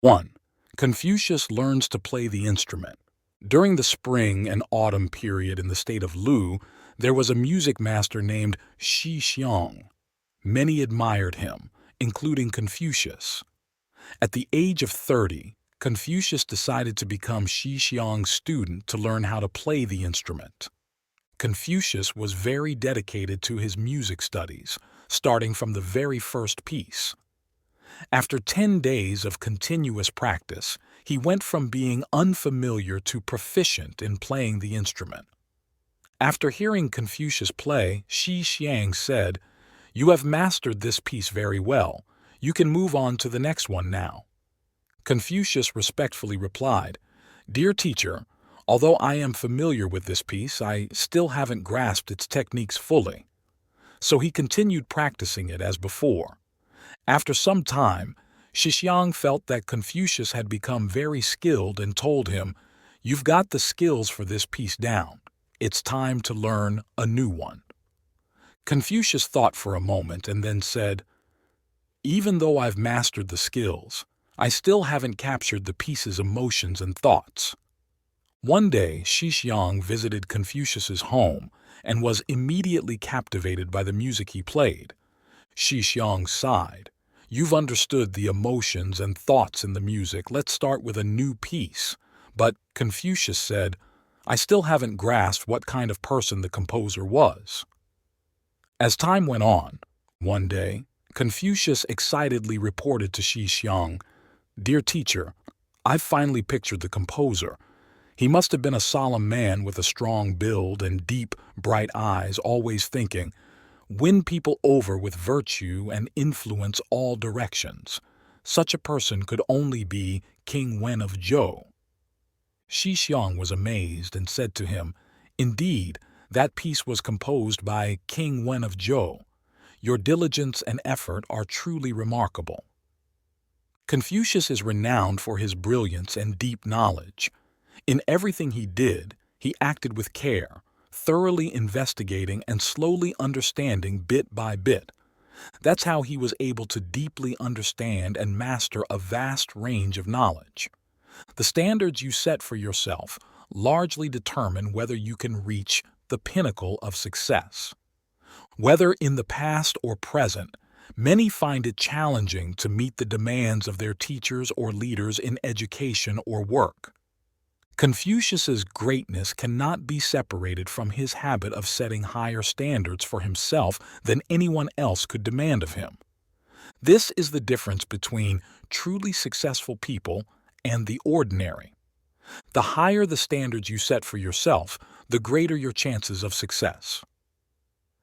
1. Confucius learns to play the instrument. During the spring and autumn period in the state of Lu, there was a music master named Shi Xiang. Many admired him, including Confucius. At the age of 30, Confucius decided to become Shi Xiang's student to learn how to play the instrument. Confucius was very dedicated to his music studies, starting from the very first piece. After 10 days of continuous practice, he went from being unfamiliar to proficient in playing the instrument. After hearing Confucius play, Shi Xiang said, "You have mastered this piece very well. You can move on to the next one now." Confucius respectfully replied, "Dear teacher, although I am familiar with this piece, I still haven't grasped its techniques fully." So he continued practicing it as before. After some time, Shi Xiang felt that Confucius had become very skilled and told him, "You've got the skills for this piece down. It's time to learn a new one." Confucius thought for a moment and then said, "Even though I've mastered the skills, I still haven't captured the piece's emotions and thoughts." One day, Shi Xiang visited Confucius's home and was immediately captivated by the music he played. Shi Xiang sighed, "You've understood the emotions and thoughts in the music. Let's start with a new piece." But Confucius said, "I still haven't grasped what kind of person the composer was." As time went on, one day, Confucius excitedly reported to Shi Xiang, "Dear teacher, I've finally pictured the composer. He must have been a solemn man with a strong build and deep, bright eyes, always thinking, 'Win people over with virtue and influence all directions.' Such a person could only be King Wen of Zhou." Shi Xiang was amazed and said to him, "Indeed, that piece was composed by King Wen of Zhou. Your diligence and effort are truly remarkable." Confucius is renowned for his brilliance and deep knowledge. In everything he did, he acted with care, thoroughly investigating and slowly understanding bit by bit. That's how he was able to deeply understand and master a vast range of knowledge. The standards you set for yourself largely determine whether you can reach the pinnacle of success. Whether in the past or present, many find it challenging to meet the demands of their teachers or leaders in education or work. Confucius's greatness cannot be separated from his habit of setting higher standards for himself than anyone else could demand of him. This is the difference between truly successful people and the ordinary. The higher the standards you set for yourself, the greater your chances of success.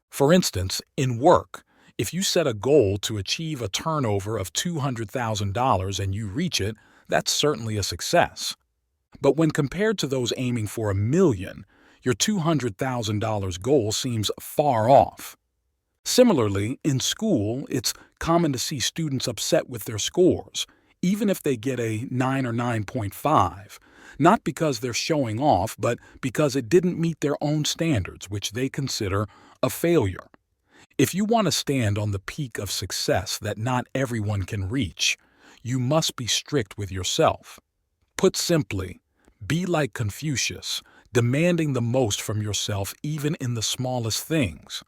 For instance, in work, if you set a goal to achieve a turnover of $200,000 and you reach it, that's certainly a success. But when compared to those aiming for $1 million, your $200,000 goal seems far off. Similarly, in school, it's common to see students upset with their scores, even if they get a 9 or 9.5, not because they're showing off, but because it didn't meet their own standards, which they consider a failure. If you want to stand on the peak of success that not everyone can reach, you must be strict with yourself. Put simply, be like Confucius, demanding the most from yourself even in the smallest things.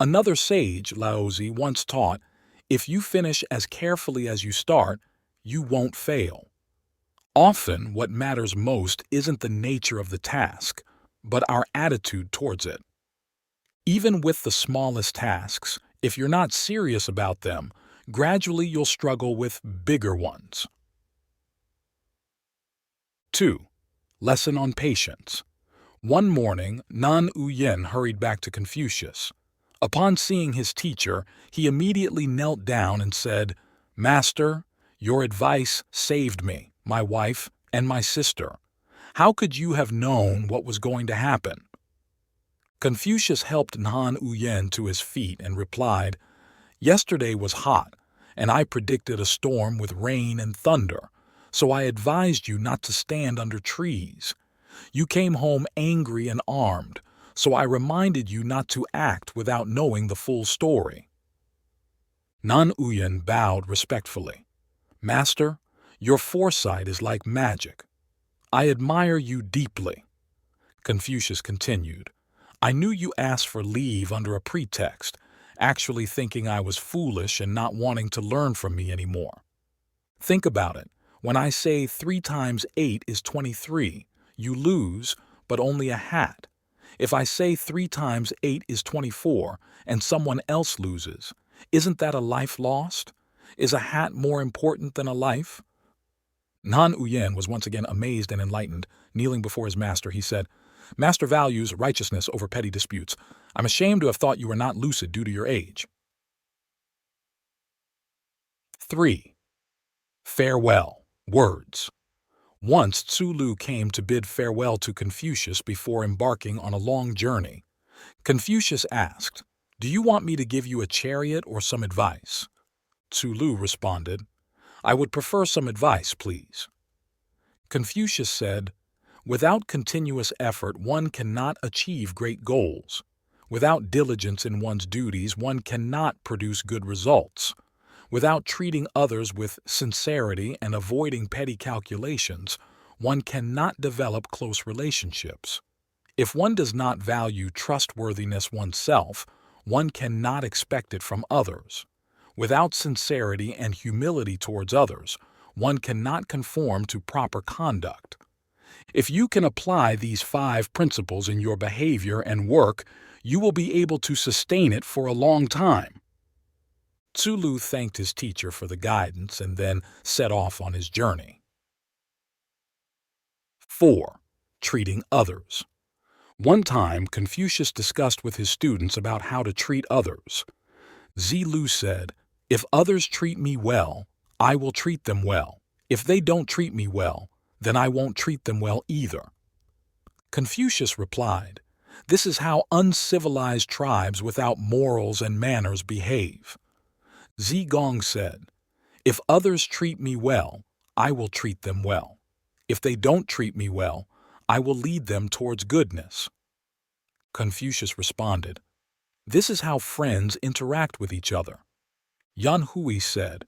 Another sage, LAOZI, once taught, "If you finish as carefully as you start, you won't fail." Often, what matters most isn't the nature of the task, but our attitude towards it. Even with the smallest tasks, if you're not serious about them, gradually you'll struggle with bigger ones. 2. Lesson on patience. One morning, Nan Uyen hurried back to Confucius. Upon seeing his teacher, he immediately knelt down and said, "Master, your advice saved me, my wife, and my sister. How could you have known what was going to happen?" Confucius helped Nan Uyen to his feet and replied, "Yesterday was hot, and I predicted a storm with rain and thunder, so I advised you not to stand under trees. You came home angry and armed, so I reminded you not to act without knowing the full story." Nan Uyen bowed respectfully. "Master, Your foresight is like magic. I admire you deeply. Confucius continued. I knew you asked for leave under a pretext, actually thinking I was foolish and not wanting to learn from me anymore. Think about it. When I say 3 times 8 is 23, you lose, but only a hat. If I say 3 times 8 is 24 and someone else loses, isn't that a life lost? Is a hat more important than a life? Nan Uyen was once again amazed and enlightened. Kneeling before his master, he said, Master values righteousness over petty disputes. I'm ashamed to have thought you were not lucid due to your age. 3. Farewell. Words. Once Tzu-lu came to bid farewell to Confucius before embarking on a long journey. Confucius asked, Do you want me to give you a chariot or some advice? Tzu-lu responded, I would prefer some advice, please. Confucius said, Without continuous effort, one cannot achieve great goals. Without diligence in one's duties, one cannot produce good results. Without treating others with sincerity and avoiding petty calculations, one cannot develop close relationships. If one does not value trustworthiness oneself, one cannot expect it from others. Without sincerity and humility towards others, one cannot conform to proper conduct. If you can apply these 5 principles in your behavior and work, you will be able to sustain it for a long time. Tzu-lu thanked his teacher for the guidance and then set off on his journey. 4. Treating others. One time, Confucius discussed with his students about how to treat others. Tzu-lu said, If others treat me well, I will treat them well. If they don't treat me well, then I won't treat them well either. Confucius replied, This is how uncivilized tribes without morals and manners behave. Zigong said, If others treat me well, I will treat them well. If they don't treat me well, I will lead them towards goodness. Confucius responded, This is how friends interact with each other. Yan Hui said,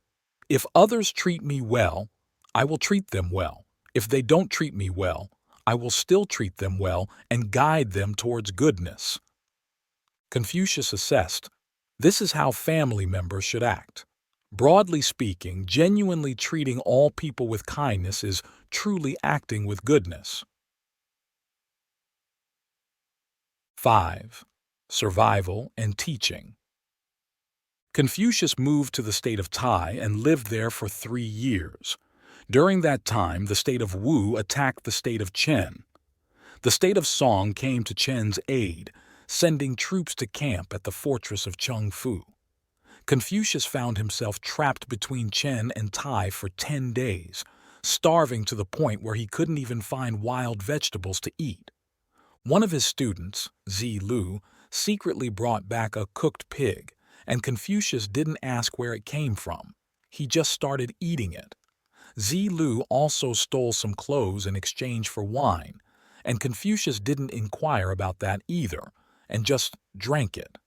If others treat me well, I will treat them well. If they don't treat me well, I will still treat them well and guide them towards goodness. Confucius assessed, This is how family members should act. Broadly speaking, genuinely treating all people with kindness is truly acting with goodness. 5. Survival and teaching. Confucius moved to the state of Tai and lived there for 3 years. During that time, the state of Wu attacked the state of Chen. The state of Song came to Chen's aid, sending troops to camp at the fortress of Chengfu. Confucius found himself trapped between Chen and Tai for 10 days, starving to the point where he couldn't even find wild vegetables to eat. One of his students, Tzu-lu, secretly brought back a cooked pig, and Confucius didn't ask where it came from. He just started eating it. Tzu-lu also stole some clothes in exchange for wine, and Confucius didn't inquire about that either, and just drank it.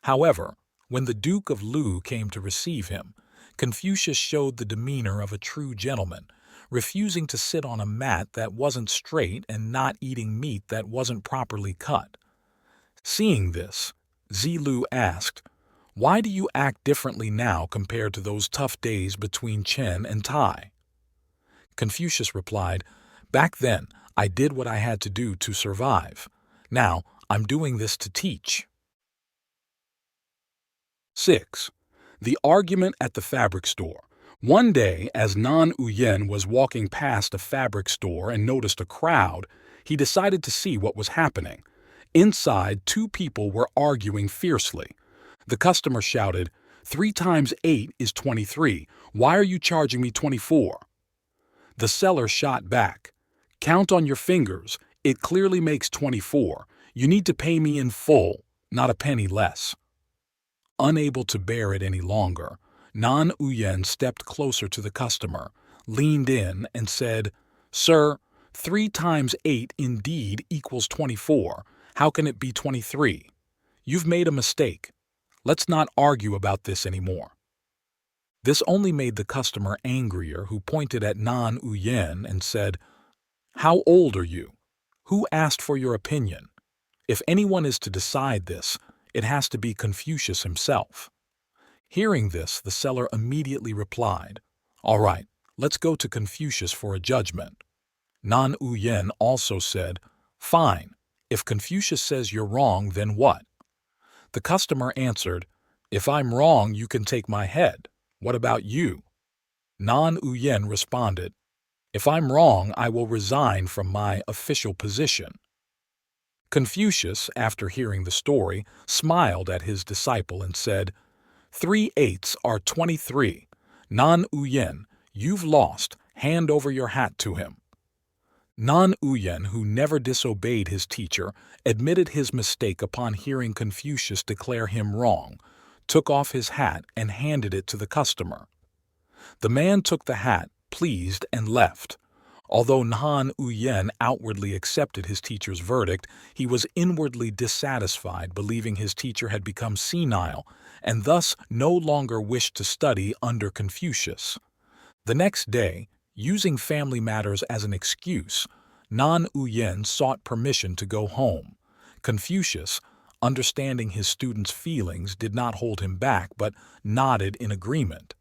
However, when the Duke of Lu came to receive him, Confucius showed the demeanor of a true gentleman, refusing to sit on a mat that wasn't straight and not eating meat that wasn't properly cut. Seeing this, Tzu-lu asked, Why do you act differently now compared to those tough days between Chen and Tai? Confucius replied, Back then, I did what I had to do to survive. Now, I'm doing this to teach. 6. The argument at the fabric store. One day, as Nan Uyen was walking past a fabric store and noticed a crowd, he decided to see what was happening. Inside, 2 people were arguing fiercely. The customer shouted, 3 times 8 is 23. Why are you charging me 24? The seller shot back, Count on your fingers. It clearly makes 24. You need to pay me in full, not a penny less. Unable to bear it any longer, Nan Uyen stepped closer to the customer, leaned in, and said, Sir, 3 times 8 indeed equals 24. How can it be 23? You've made a mistake. Let's not argue about this anymore. This only made the customer angrier, who pointed at Nan Uyen and said, "How old are you? Who asked for your opinion? If anyone is to decide this, it has to be Confucius himself." Hearing this, the seller immediately replied, "All right, let's go to Confucius for a judgment." Nan Uyen also said, "Fine, if Confucius says you're wrong, then what?" The customer answered, "If I'm wrong, you can take my head. What about you?" Nan Uyen responded, "If I'm wrong, I will resign from my official position." Confucius, after hearing the story, smiled at his disciple and said, 3/8 are 23. Nan Uyen, you've lost. Hand over your hat to him." Nan Uyen, who never disobeyed his teacher, admitted his mistake upon hearing Confucius declare him wrong, took off his hat and handed it to the customer. The man took the hat, pleased, and left. Although Nan Uyen outwardly accepted his teacher's verdict, he was inwardly dissatisfied, believing his teacher had become senile and thus no longer wished to study under Confucius. The next day, using family matters as an excuse, Nan Uyen sought permission to go home. Confucius, understanding his student's feelings, did not hold him back but nodded in agreement.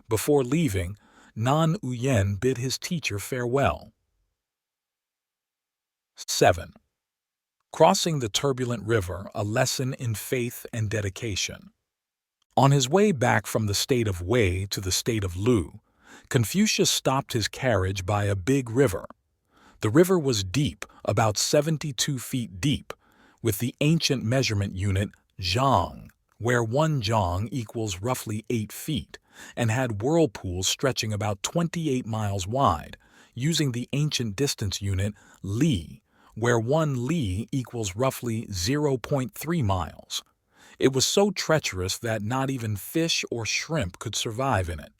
Before leaving, Nan Uyen bid his teacher farewell. 7. Crossing the Turbulent River, a lesson in faith and dedication. On his way back from the state of Wei to the state of Lu, Confucius stopped his carriage by a big river. The river was deep, about 72 feet deep, with the ancient measurement unit zhang, where 1 zhang equals roughly 8 feet, and had whirlpools stretching about 28 miles wide, using the ancient distance unit li, where 1 li equals roughly 0.3 miles. It was so treacherous that not even fish or shrimp could survive in it.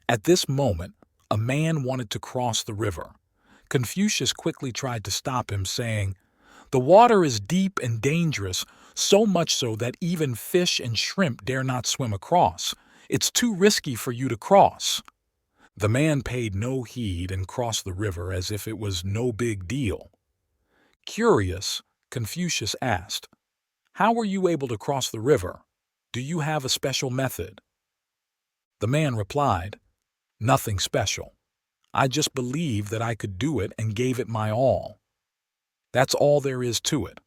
At this moment, a man wanted to cross the river. Confucius quickly tried to stop him, saying, "The water is deep and dangerous, so much so that even fish and shrimp dare not swim across. It's too risky for you to cross." The man paid no heed and crossed the river as if it was no big deal. Curious, Confucius asked, "How were you able to cross the river? Do you have a special method?" The man replied, "Nothing special. I just believed that I could do it and gave it my all. That's all there is to it."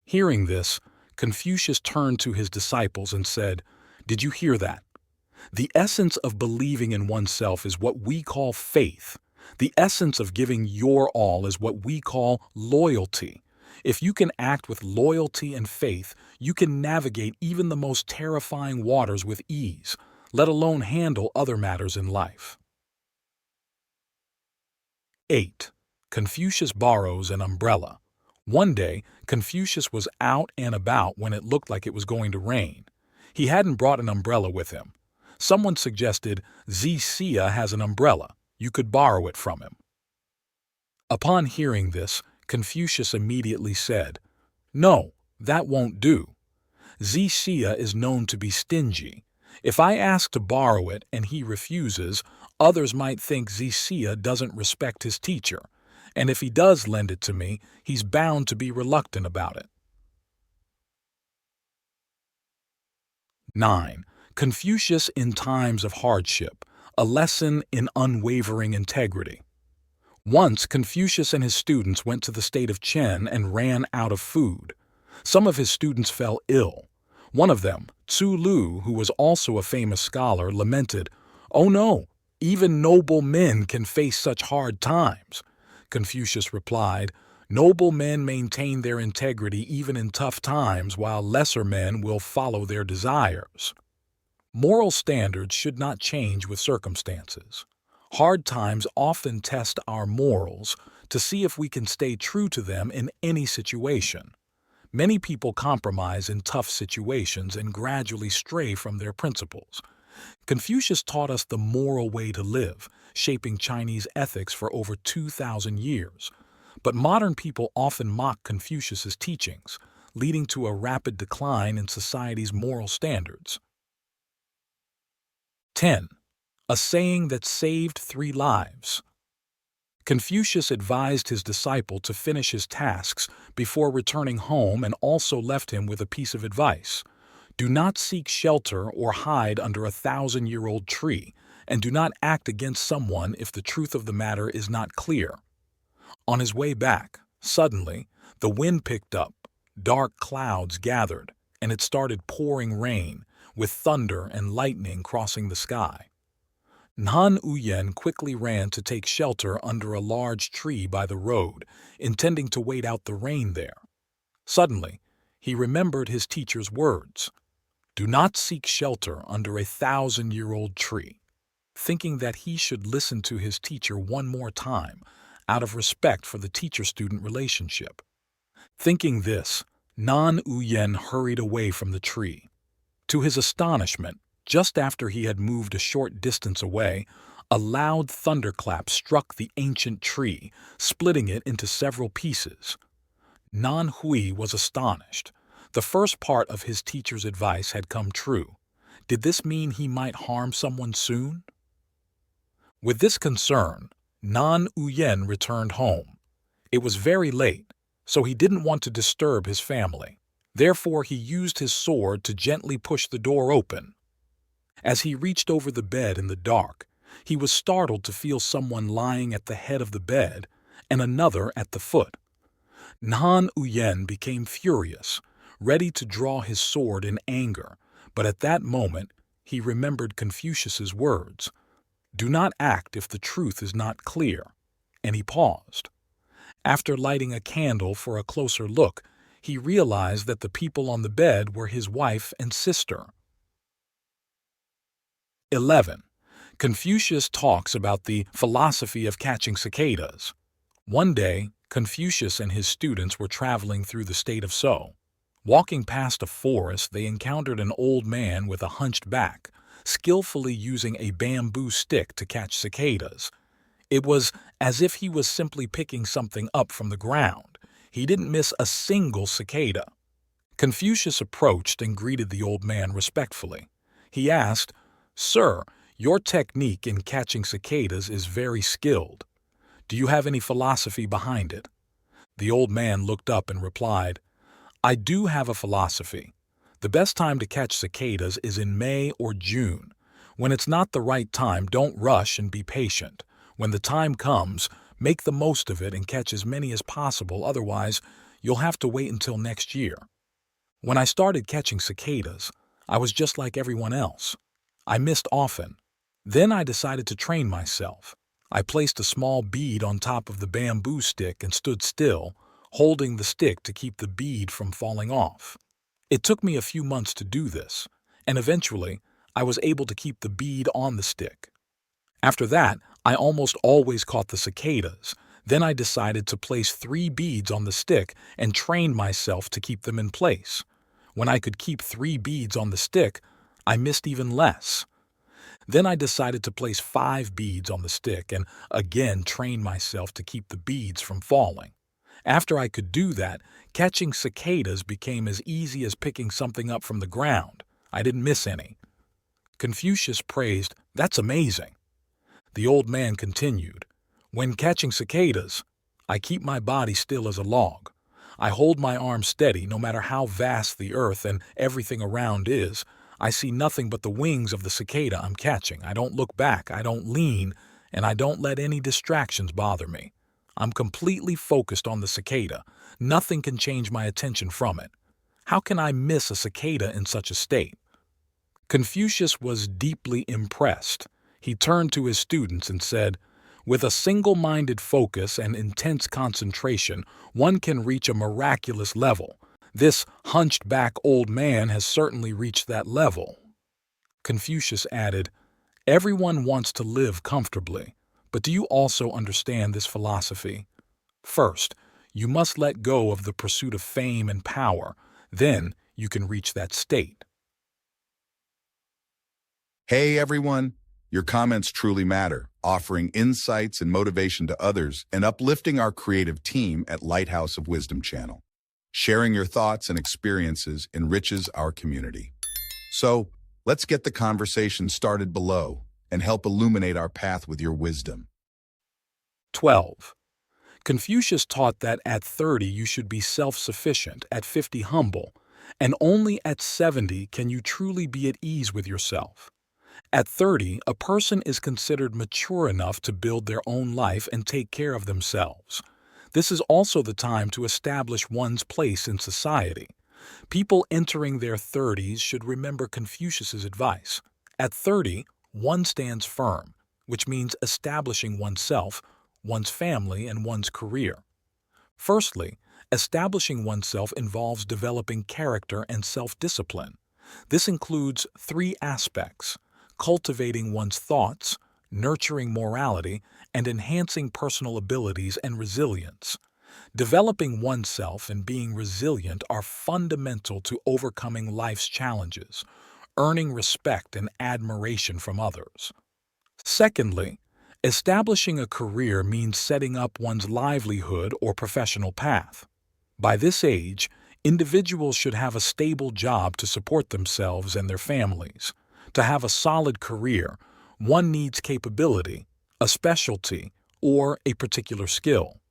Hearing this, Confucius turned to his disciples and said, "Did you hear that? The essence of believing in oneself is what we call faith. The essence of giving your all is what we call loyalty. If you can act with loyalty and faith, you can navigate even the most terrifying waters with ease, let alone handle other matters in life." 8. Confucius borrows an umbrella. One day, Confucius was out and about when it looked like it was going to rain. He hadn't brought an umbrella with him. Someone suggested, "Zixia has an umbrella. You could borrow it from him." Upon hearing this, Confucius immediately said, "No, that won't do. Zixia is known to be stingy. If I ask to borrow it and he refuses, others might think Zixia doesn't respect his teacher, and if he does lend it to me, he's bound to be reluctant about it." 9. Confucius in times of hardship, a lesson in unwavering integrity. Once, Confucius and his students went to the state of Chen and ran out of food. Some of his students fell ill. One of them, Tzu Lu, who was also a famous scholar, lamented, "Oh no, even noble men can face such hard times." Confucius replied, "Noble men maintain their integrity even in tough times, while lesser men will follow their desires." Moral standards should not change with circumstances. Hard times often test our morals to see if we can stay true to them in any situation. Many people compromise in tough situations and gradually stray from their principles. Confucius taught us the moral way to live, shaping Chinese ethics for over 2,000 years. But modern people often mock Confucius's teachings, leading to a rapid decline in society's moral standards. 10. A saying that saved 3 lives. Confucius advised his disciple to finish his tasks before returning home and also left him with a piece of advice. Do not seek shelter or hide under a 1,000-year-old tree, and do not act against someone if the truth of the matter is not clear. On his way back, suddenly, the wind picked up, dark clouds gathered, and it started pouring rain, with thunder and lightning crossing the sky. Nan Uyen quickly ran to take shelter under a large tree by the road, intending to wait out the rain there. Suddenly, he remembered his teacher's words, "Do not seek shelter under a 1,000-year-old tree," thinking that he should listen to his teacher one more time, out of respect for the teacher-student relationship. Thinking this, Nan Uyen hurried away from the tree. To his astonishment, just after he had moved a short distance away, a loud thunderclap struck the ancient tree, splitting it into several pieces. Nan Hui was astonished. The first part of his teacher's advice had come true. Did this mean he might harm someone soon? With this concern, Nan Uyen returned home. It was very late, so he didn't want to disturb his family. Therefore, he used his sword to gently push the door open. As he reached over the bed in the dark, he was startled to feel someone lying at the head of the bed and another at the foot. Nan Uyen became furious, ready to draw his sword in anger, but at that moment he remembered Confucius's words, "Do not act if the truth is not clear," and he paused. After lighting a candle for a closer look, he realized that the people on the bed were his wife and sister. 11. Confucius talks about the philosophy of catching cicadas. One day, Confucius and his students were traveling through the state of So. Walking past a forest, they encountered an old man with a hunched back, skillfully using a bamboo stick to catch cicadas. It was as if he was simply picking something up from the ground. He didn't miss a single cicada. Confucius approached and greeted the old man respectfully. He asked, "Sir, your technique in catching cicadas is very skilled. Do you have any philosophy behind it?" The old man looked up and replied, "I do have a philosophy. The best time to catch cicadas is in May or June. When it's not the right time, don't rush and be patient. When the time comes, make the most of it and catch as many as possible, otherwise you'll have to wait until next year." When I started catching cicadas, I was just like everyone else. I missed often. Then I decided to train myself. I placed a small bead on top of the bamboo stick and stood still, holding the stick to keep the bead from falling off. It took me a few months to do this, and eventually I was able to keep the bead on the stick. After that, I almost always caught the cicadas. Then I decided to place 3 beads on the stick and trained myself to keep them in place. When I could keep 3 beads on the stick, I missed even less. Then I decided to place 5 beads on the stick and again train myself to keep the beads from falling. After I could do that, catching cicadas became as easy as picking something up from the ground. I didn't miss any. Confucius praised, "That's amazing." The old man continued, "When catching cicadas, I keep my body still as a log. I hold my arms steady no matter how vast the earth and everything around is. I see nothing but the wings of the cicada I'm catching. I don't look back, I don't lean, and I don't let any distractions bother me. I'm completely focused on the cicada. Nothing can change my attention from it. How can I miss a cicada in such a state?" Confucius was deeply impressed. He turned to his students and said, "With a single-minded focus and intense concentration, one can reach a miraculous level. This hunched-back old man has certainly reached that level." Confucius added, "Everyone wants to live comfortably, but do you also understand this philosophy? First, you must let go of the pursuit of fame and power. Then you can reach that state." Hey everyone, your comments truly matter, offering insights and motivation to others and uplifting our creative team at Lighthouse of Wisdom channel. Sharing your thoughts and experiences enriches our community. So, Let's get the conversation started below and help illuminate our path with your wisdom. 12. Confucius taught that at 30 you should be self-sufficient, at 50 humble, and only at 70 can you truly be at ease with yourself. At 30, a person is considered mature enough to build their own life and take care of themselves. This is also the time to establish one's place in society. People entering their 30s should remember Confucius's advice. At 30, one stands firm, which means establishing oneself, one's family, and one's career. Firstly, establishing oneself involves developing character and self-discipline. This includes 3 aspects: cultivating one's thoughts, nurturing morality, and enhancing personal abilities and resilience. Developing oneself and being resilient are fundamental to overcoming life's challenges, earning respect and admiration from others. Secondly, establishing a career means setting up one's livelihood or professional path. By this age, individuals should have a stable job to support themselves and their families. To have a solid career, one needs capability, a specialty, or a particular skill.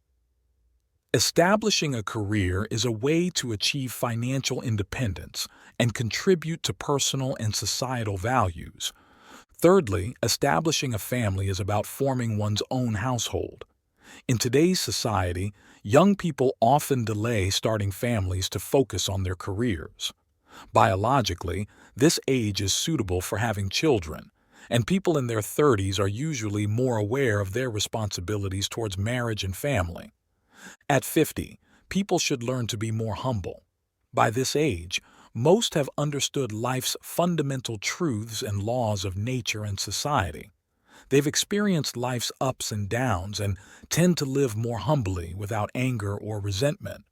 Establishing a career is a way to achieve financial independence and contribute to personal and societal values. Thirdly, establishing a family is about forming one's own household. In today's society, young people often delay starting families to focus on their careers. Biologically, this age is suitable for having children, and people in their 30s are usually more aware of their responsibilities towards marriage and family. At 50, people should learn to be more humble. By this age, most have understood life's fundamental truths and laws of nature and society. They've experienced life's ups and downs and tend to live more humbly without anger or resentment.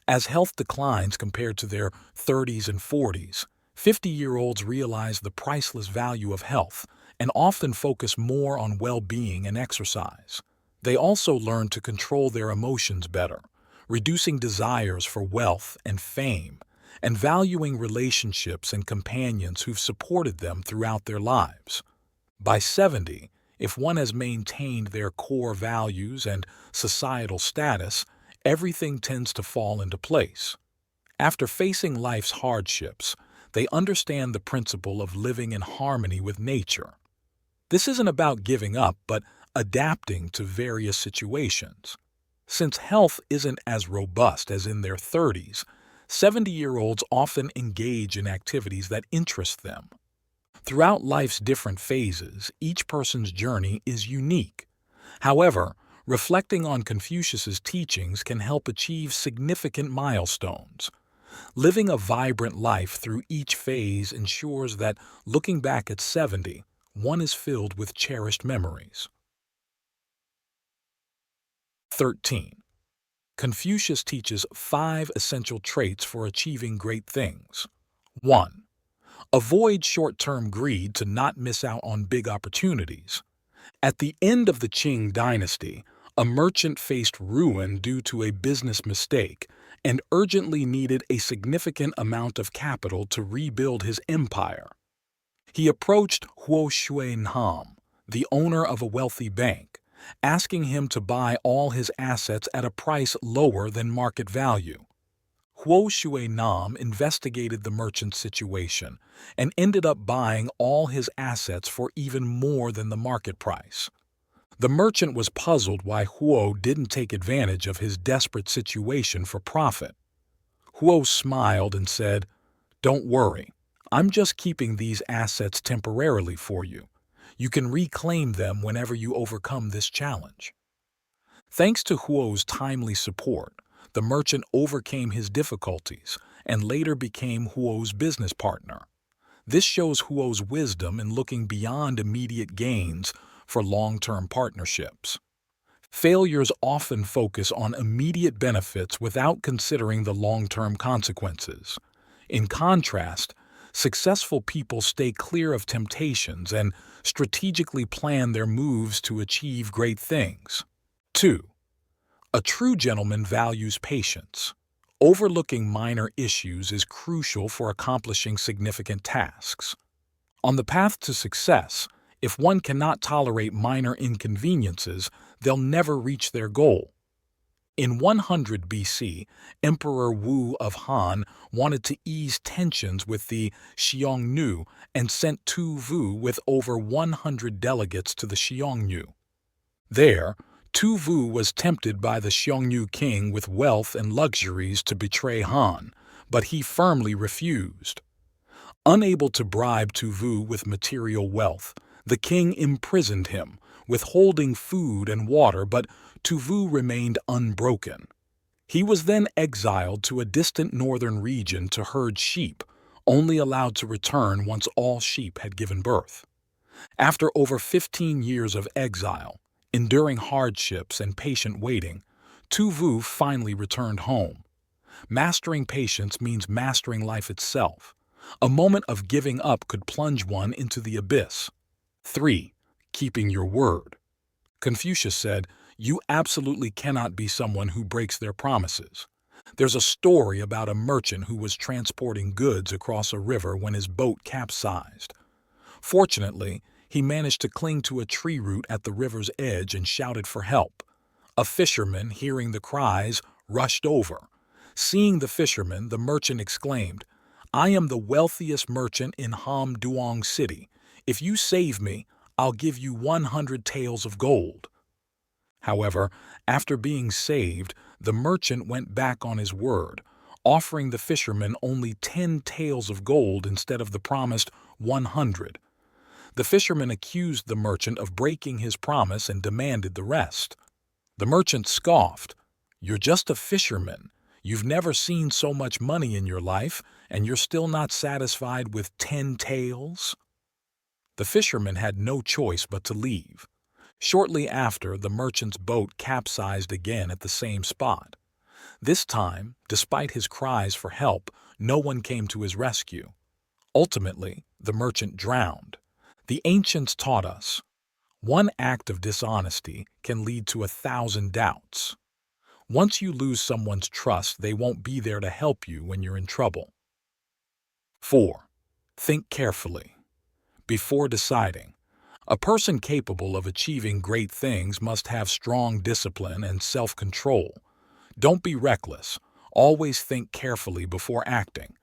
As health declines compared to their 30s and 40s, 50-year-olds realize the priceless value of health and often focus more on well-being and exercise. They also learn to control their emotions better, reducing desires for wealth and fame, and valuing relationships and companions who've supported them throughout their lives. By 70, if one has maintained their core values and societal status, everything tends to fall into place. After facing life's hardships, they understand the principle of living in harmony with nature. This isn't about giving up, but adapting to various situations. Since health isn't as robust as in their 30s, 70-year-olds often engage in activities that interest them. Throughout life's different phases, each person's journey is unique. However, reflecting on Confucius's teachings can help achieve significant milestones. Living a vibrant life through each phase ensures that, looking back at 70, one is filled with cherished memories. 13. Confucius teaches 5 essential traits for achieving great things. 1. Avoid short-term greed to not miss out on big opportunities. At the end of the Qing dynasty, a merchant faced ruin due to a business mistake and urgently needed a significant amount of capital to rebuild his empire. He approached HORSESHOE, the owner of a wealthy bank, asking him to buy all his assets at a price lower than market value. HORSESHOE investigated the merchant's situation and ended up buying all his assets for even more than the market price. The merchant was puzzled why Huo didn't take advantage of his desperate situation for profit. Huo smiled and said, "Don't worry, I'm just keeping these assets temporarily for you. You can reclaim them whenever you overcome this challenge." Thanks to Huo's timely support, the merchant overcame his difficulties and later became Huo's business partner. This shows Huo's wisdom in looking beyond immediate gains for long-term partnerships. Failures often focus on immediate benefits without considering the long-term consequences. In contrast, successful people stay clear of temptations and strategically plan their moves to achieve great things. 2. A true gentleman values patience. Overlooking minor issues is crucial for accomplishing significant tasks. On the path to success, if one cannot tolerate minor inconveniences, they'll never reach their goal. In 100 BC, Emperor Wu of Han wanted to ease tensions with the Xiongnu and sent Tu Vu with over 100 delegates to the Xiongnu. There, Tu Vu was tempted by the Xiongnu king with wealth and luxuries to betray Han, but he firmly refused. Unable to bribe Tu Vu with material wealth, the king imprisoned him, withholding food and water, but Tu Vu remained unbroken. He was then exiled to a distant northern region to herd sheep, only allowed to return once all sheep had given birth. After over 15 years of exile, enduring hardships and patient waiting, Tu Vu finally returned home. Mastering patience means mastering life itself. A moment of giving up could plunge one into the abyss. 3. Keeping your word. Confucius said, "You absolutely cannot be someone who breaks their promises." There's a story about a merchant who was transporting goods across a river when his boat capsized. Fortunately, he managed to cling to a tree root at the river's edge and shouted for help. A fisherman, hearing the cries, rushed over. Seeing the fisherman, the merchant exclaimed, "I am the wealthiest merchant in Ham Duong City. If you save me, I'll give you 100 taels of gold." However, after being saved, the merchant went back on his word, offering the fisherman only 10 taels of gold instead of the promised 100. The fisherman accused the merchant of breaking his promise and demanded the rest. The merchant scoffed, "You're just a fisherman. You've never seen so much money in your life, and you're still not satisfied with 10 taels?" The fisherman had no choice but to leave. Shortly after, the merchant's boat capsized again at the same spot. This time, despite his cries for help, no one came to his rescue. Ultimately, the merchant drowned. The ancients taught us, one act of dishonesty can lead to 1,000 doubts. Once you lose someone's trust, they won't be there to help you when you're in trouble. 4. Think carefully. Before deciding. A person capable of achieving great things must have strong discipline and self-control. Don't be reckless. Always think carefully before acting.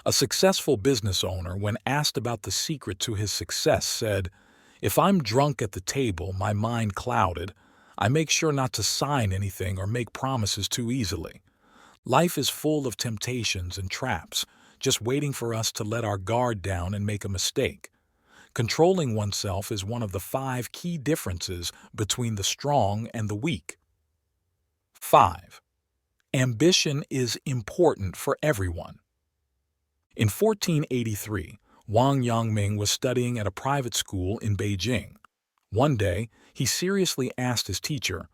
A successful business owner, when asked about the secret to his success, said, "If I'm drunk at the table, my mind clouded, I make sure not to sign anything or make promises too easily." Life is full of temptations and traps, just waiting for us to let our guard down and make a mistake. Controlling oneself is one of the 5 key differences between the strong and the weak. 5. Ambition is important for everyone. In 1483, Wang Yangming was studying at a private school in Beijing. One day, he seriously asked his teacher,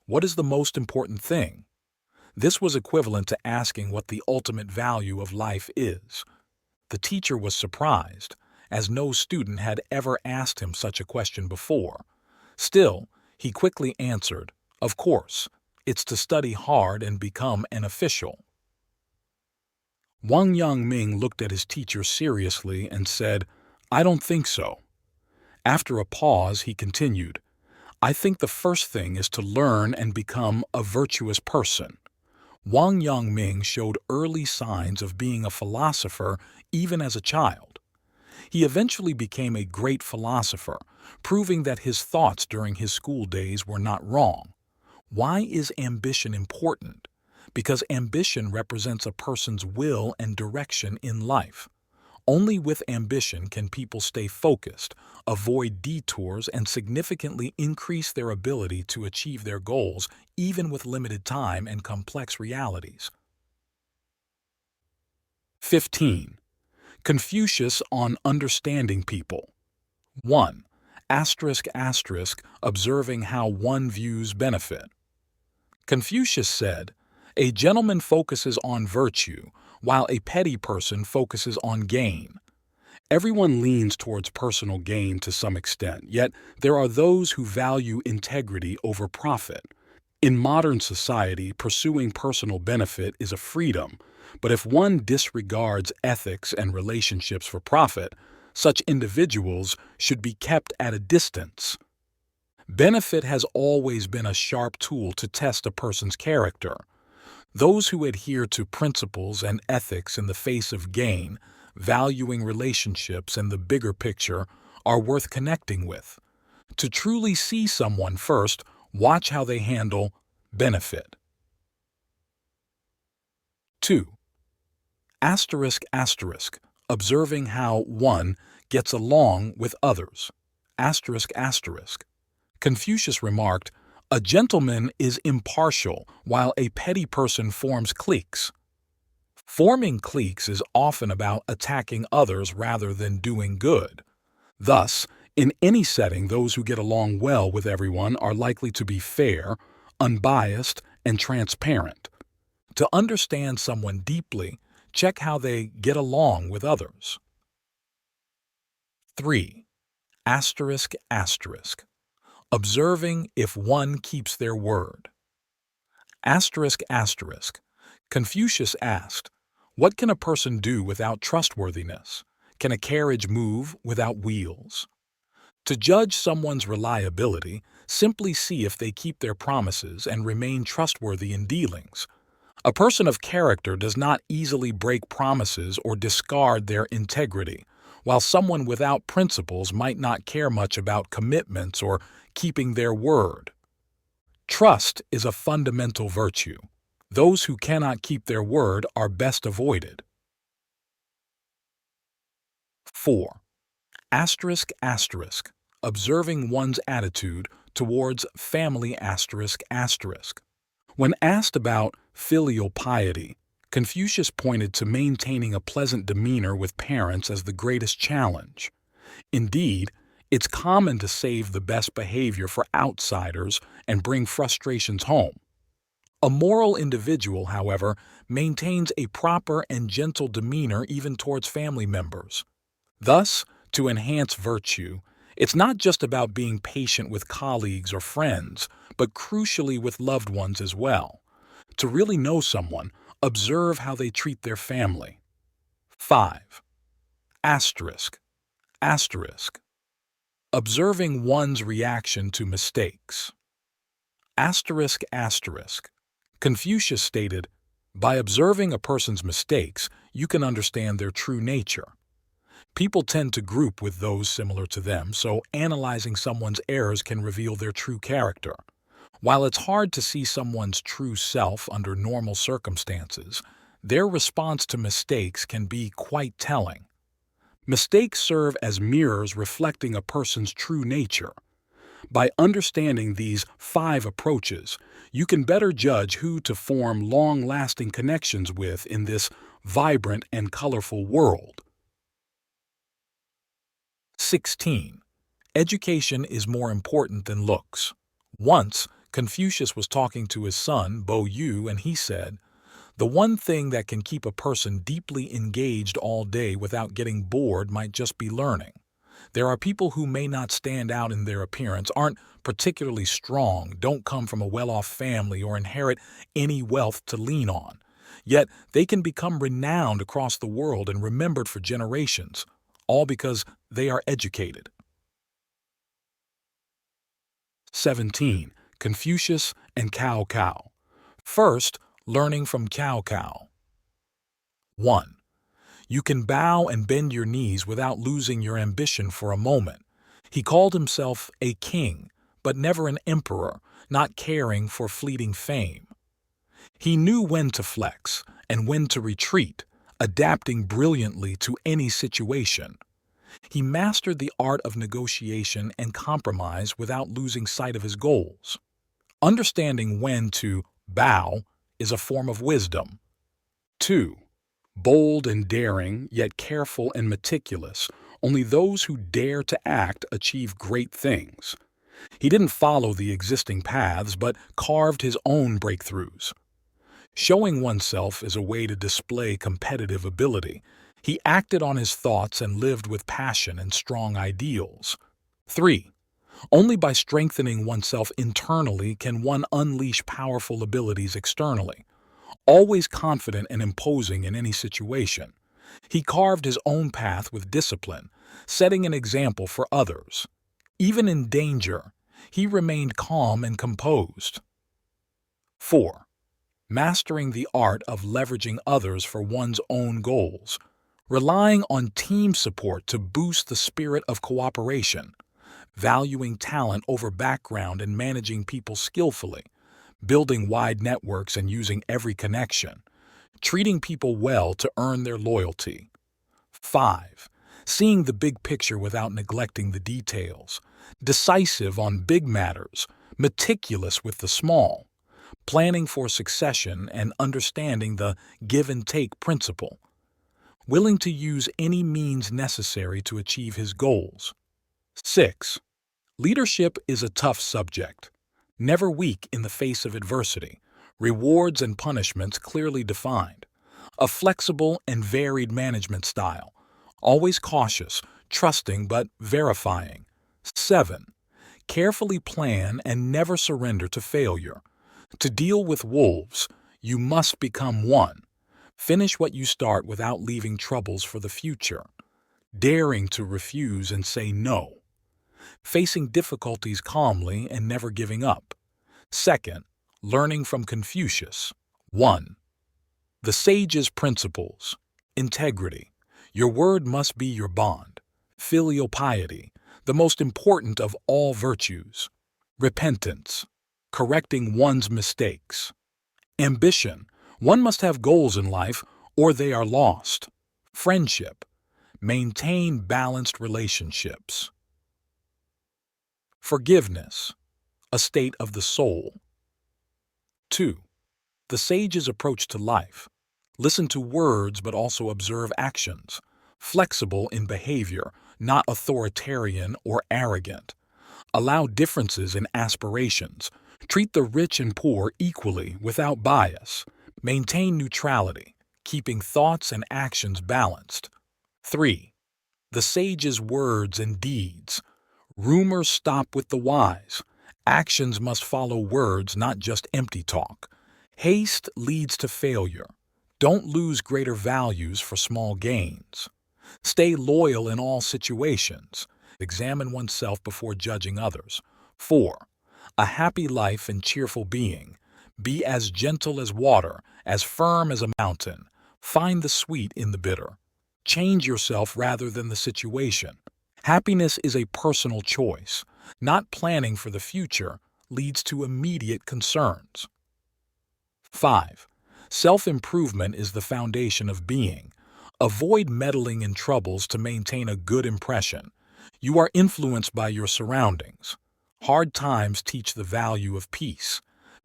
"What is the most important thing?" This was equivalent to asking what the ultimate value of life is. The teacher was surprised, as no student had ever asked him such a question before. Still, he quickly answered, "Of course, it's to study hard and become an official." Wang Yangming looked at his teacher seriously and said, "I don't think so." After a pause, he continued, "I think the first thing is to learn and become a virtuous person." Wang Yangming showed early signs of being a philosopher even as a child. He eventually became a great philosopher, proving that his thoughts during his school days were not wrong. Why is ambition important? Because ambition represents a person's will and direction in life. Only with ambition can people stay focused, avoid detours, and significantly increase their ability to achieve their goals, even with limited time and complex realities. 15. Confucius on understanding people. 1. Observing how one views benefit. Confucius said, "A gentleman focuses on virtue, while a petty person focuses on gain." Everyone leans towards personal gain to some extent, yet there are those who value integrity over profit. In modern society, pursuing personal benefit is a freedom, but if one disregards ethics and relationships for profit, Such individuals should be kept at a distance. Benefit has always been a sharp tool to test a person's character. Those who adhere to principles and ethics in the face of gain, valuing relationships and the bigger picture, are worth connecting with. To truly see someone first, watch how they handle benefit. 2. ****. Observing how one gets along with others. ****. Confucius remarked, "A gentleman is impartial, while a petty person forms cliques." Forming cliques is often about attacking others rather than doing good. Thus, in any setting, those who get along well with everyone are likely to be fair, unbiased, and transparent. To understand someone deeply, check how they get along with others. 3. ****. Observing if one keeps their word. ****. Confucius asked, "What can a person do without trustworthiness? Can a carriage move without wheels?" To judge someone's reliability, simply see if they keep their promises and remain trustworthy in dealings. A person of character does not easily break promises or discard their integrity, while someone without principles might not care much about commitments or keeping their word. Trust is a fundamental virtue. Those who cannot keep their word are best avoided. 4. ****. Observing one's attitude towards family ****. When asked about filial piety, Confucius pointed to maintaining a pleasant demeanor with parents as the greatest challenge. Indeed, it's common to save the best behavior for outsiders and bring frustrations home. A moral individual, however, maintains a proper and gentle demeanor even towards family members. Thus, to enhance virtue, it's not just about being patient with colleagues or friends, but crucially with loved ones as well. To really know someone, observe how they treat their family. 5. ****. Observing one's reaction to mistakes. ****. Confucius stated, "By observing a person's mistakes, you can understand their true nature." People tend to group with those similar to them, so analyzing someone's errors can reveal their true character. While it's hard to see someone's true self under normal circumstances, their response to mistakes can be quite telling. Mistakes serve as mirrors reflecting a person's true nature. By understanding these 5 approaches, you can better judge who to form long-lasting connections with in this vibrant and colorful world. 16. Education is more important than looks. Once, Confucius was talking to his son, Bo Yu, and he said, "The one thing that can keep a person deeply engaged all day without getting bored might just be learning. There are people who may not stand out in their appearance, aren't particularly strong, don't come from a well-off family, or inherit any wealth to lean on. Yet they can become renowned across the world and remembered for generations, all because they are educated." 17. Confucius and Cao Cao. First, learning from Cao Cao. 1. You can bow and bend your knees without losing your ambition for a moment. He called himself a king, but never an emperor, not caring for fleeting fame. He knew when to flex and when to retreat, adapting brilliantly to any situation. He mastered the art of negotiation and compromise without losing sight of his goals. Understanding when to bow is a form of wisdom. 2. Bold and daring, yet careful and meticulous, only those who dare to act achieve great things. He didn't follow the existing paths, but carved his own breakthroughs. Showing oneself is a way to display competitive ability. He acted on his thoughts and lived with passion and strong ideals. 3. Only by strengthening oneself internally can one unleash powerful abilities externally. Always confident and imposing in any situation, he carved his own path with discipline, setting an example for others. Even in danger, he remained calm and composed. 4. Mastering the art of leveraging others for one's own goals, relying on team support to boost the spirit of cooperation, valuing talent over background and managing people skillfully, building wide networks and using every connection, treating people well to earn their loyalty. 5. Seeing the big picture without neglecting the details, decisive on big matters, meticulous with the small, planning for succession and understanding the give-and-take principle, willing to use any means necessary to achieve his goals. 6. Leadership is a tough subject, never weak in the face of adversity, rewards and punishments clearly defined, a flexible and varied management style, always cautious, trusting but verifying. 7. Carefully plan and never surrender to failure. To deal with wolves, you must become one. Finish what you start without leaving troubles for the future. Daring to refuse and say no. Facing difficulties calmly and never giving up. 2. Learning from Confucius. 1. The sage's principles. Integrity. Your word must be your bond. Filial piety, the most important of all virtues. Repentance. Correcting one's mistakes. Ambition. One must have goals in life or they are lost. Friendship. Maintain balanced relationships. Forgiveness. A state of the soul. 2. The sage's approach to life. Listen to words but also observe actions. Flexible in behavior, not authoritarian or arrogant. Allow differences in aspirations. Treat the rich and poor equally without bias. Maintain neutrality, keeping thoughts and actions balanced. 3. The sage's words and deeds. Rumors stop with the wise. Actions must follow words, not just empty talk. Haste leads to failure. Don't lose greater values for small gains. Stay loyal in all situations. Examine oneself before judging others. 4. A happy life and cheerful being. Be as gentle as water, as firm as a mountain. Find the sweet in the bitter. Change yourself rather than the situation. Happiness is a personal choice. Not planning for the future leads to immediate concerns. 5. Self-improvement is the foundation of being. Avoid meddling in troubles to maintain a good impression. You are influenced by your surroundings. Hard times teach the value of peace.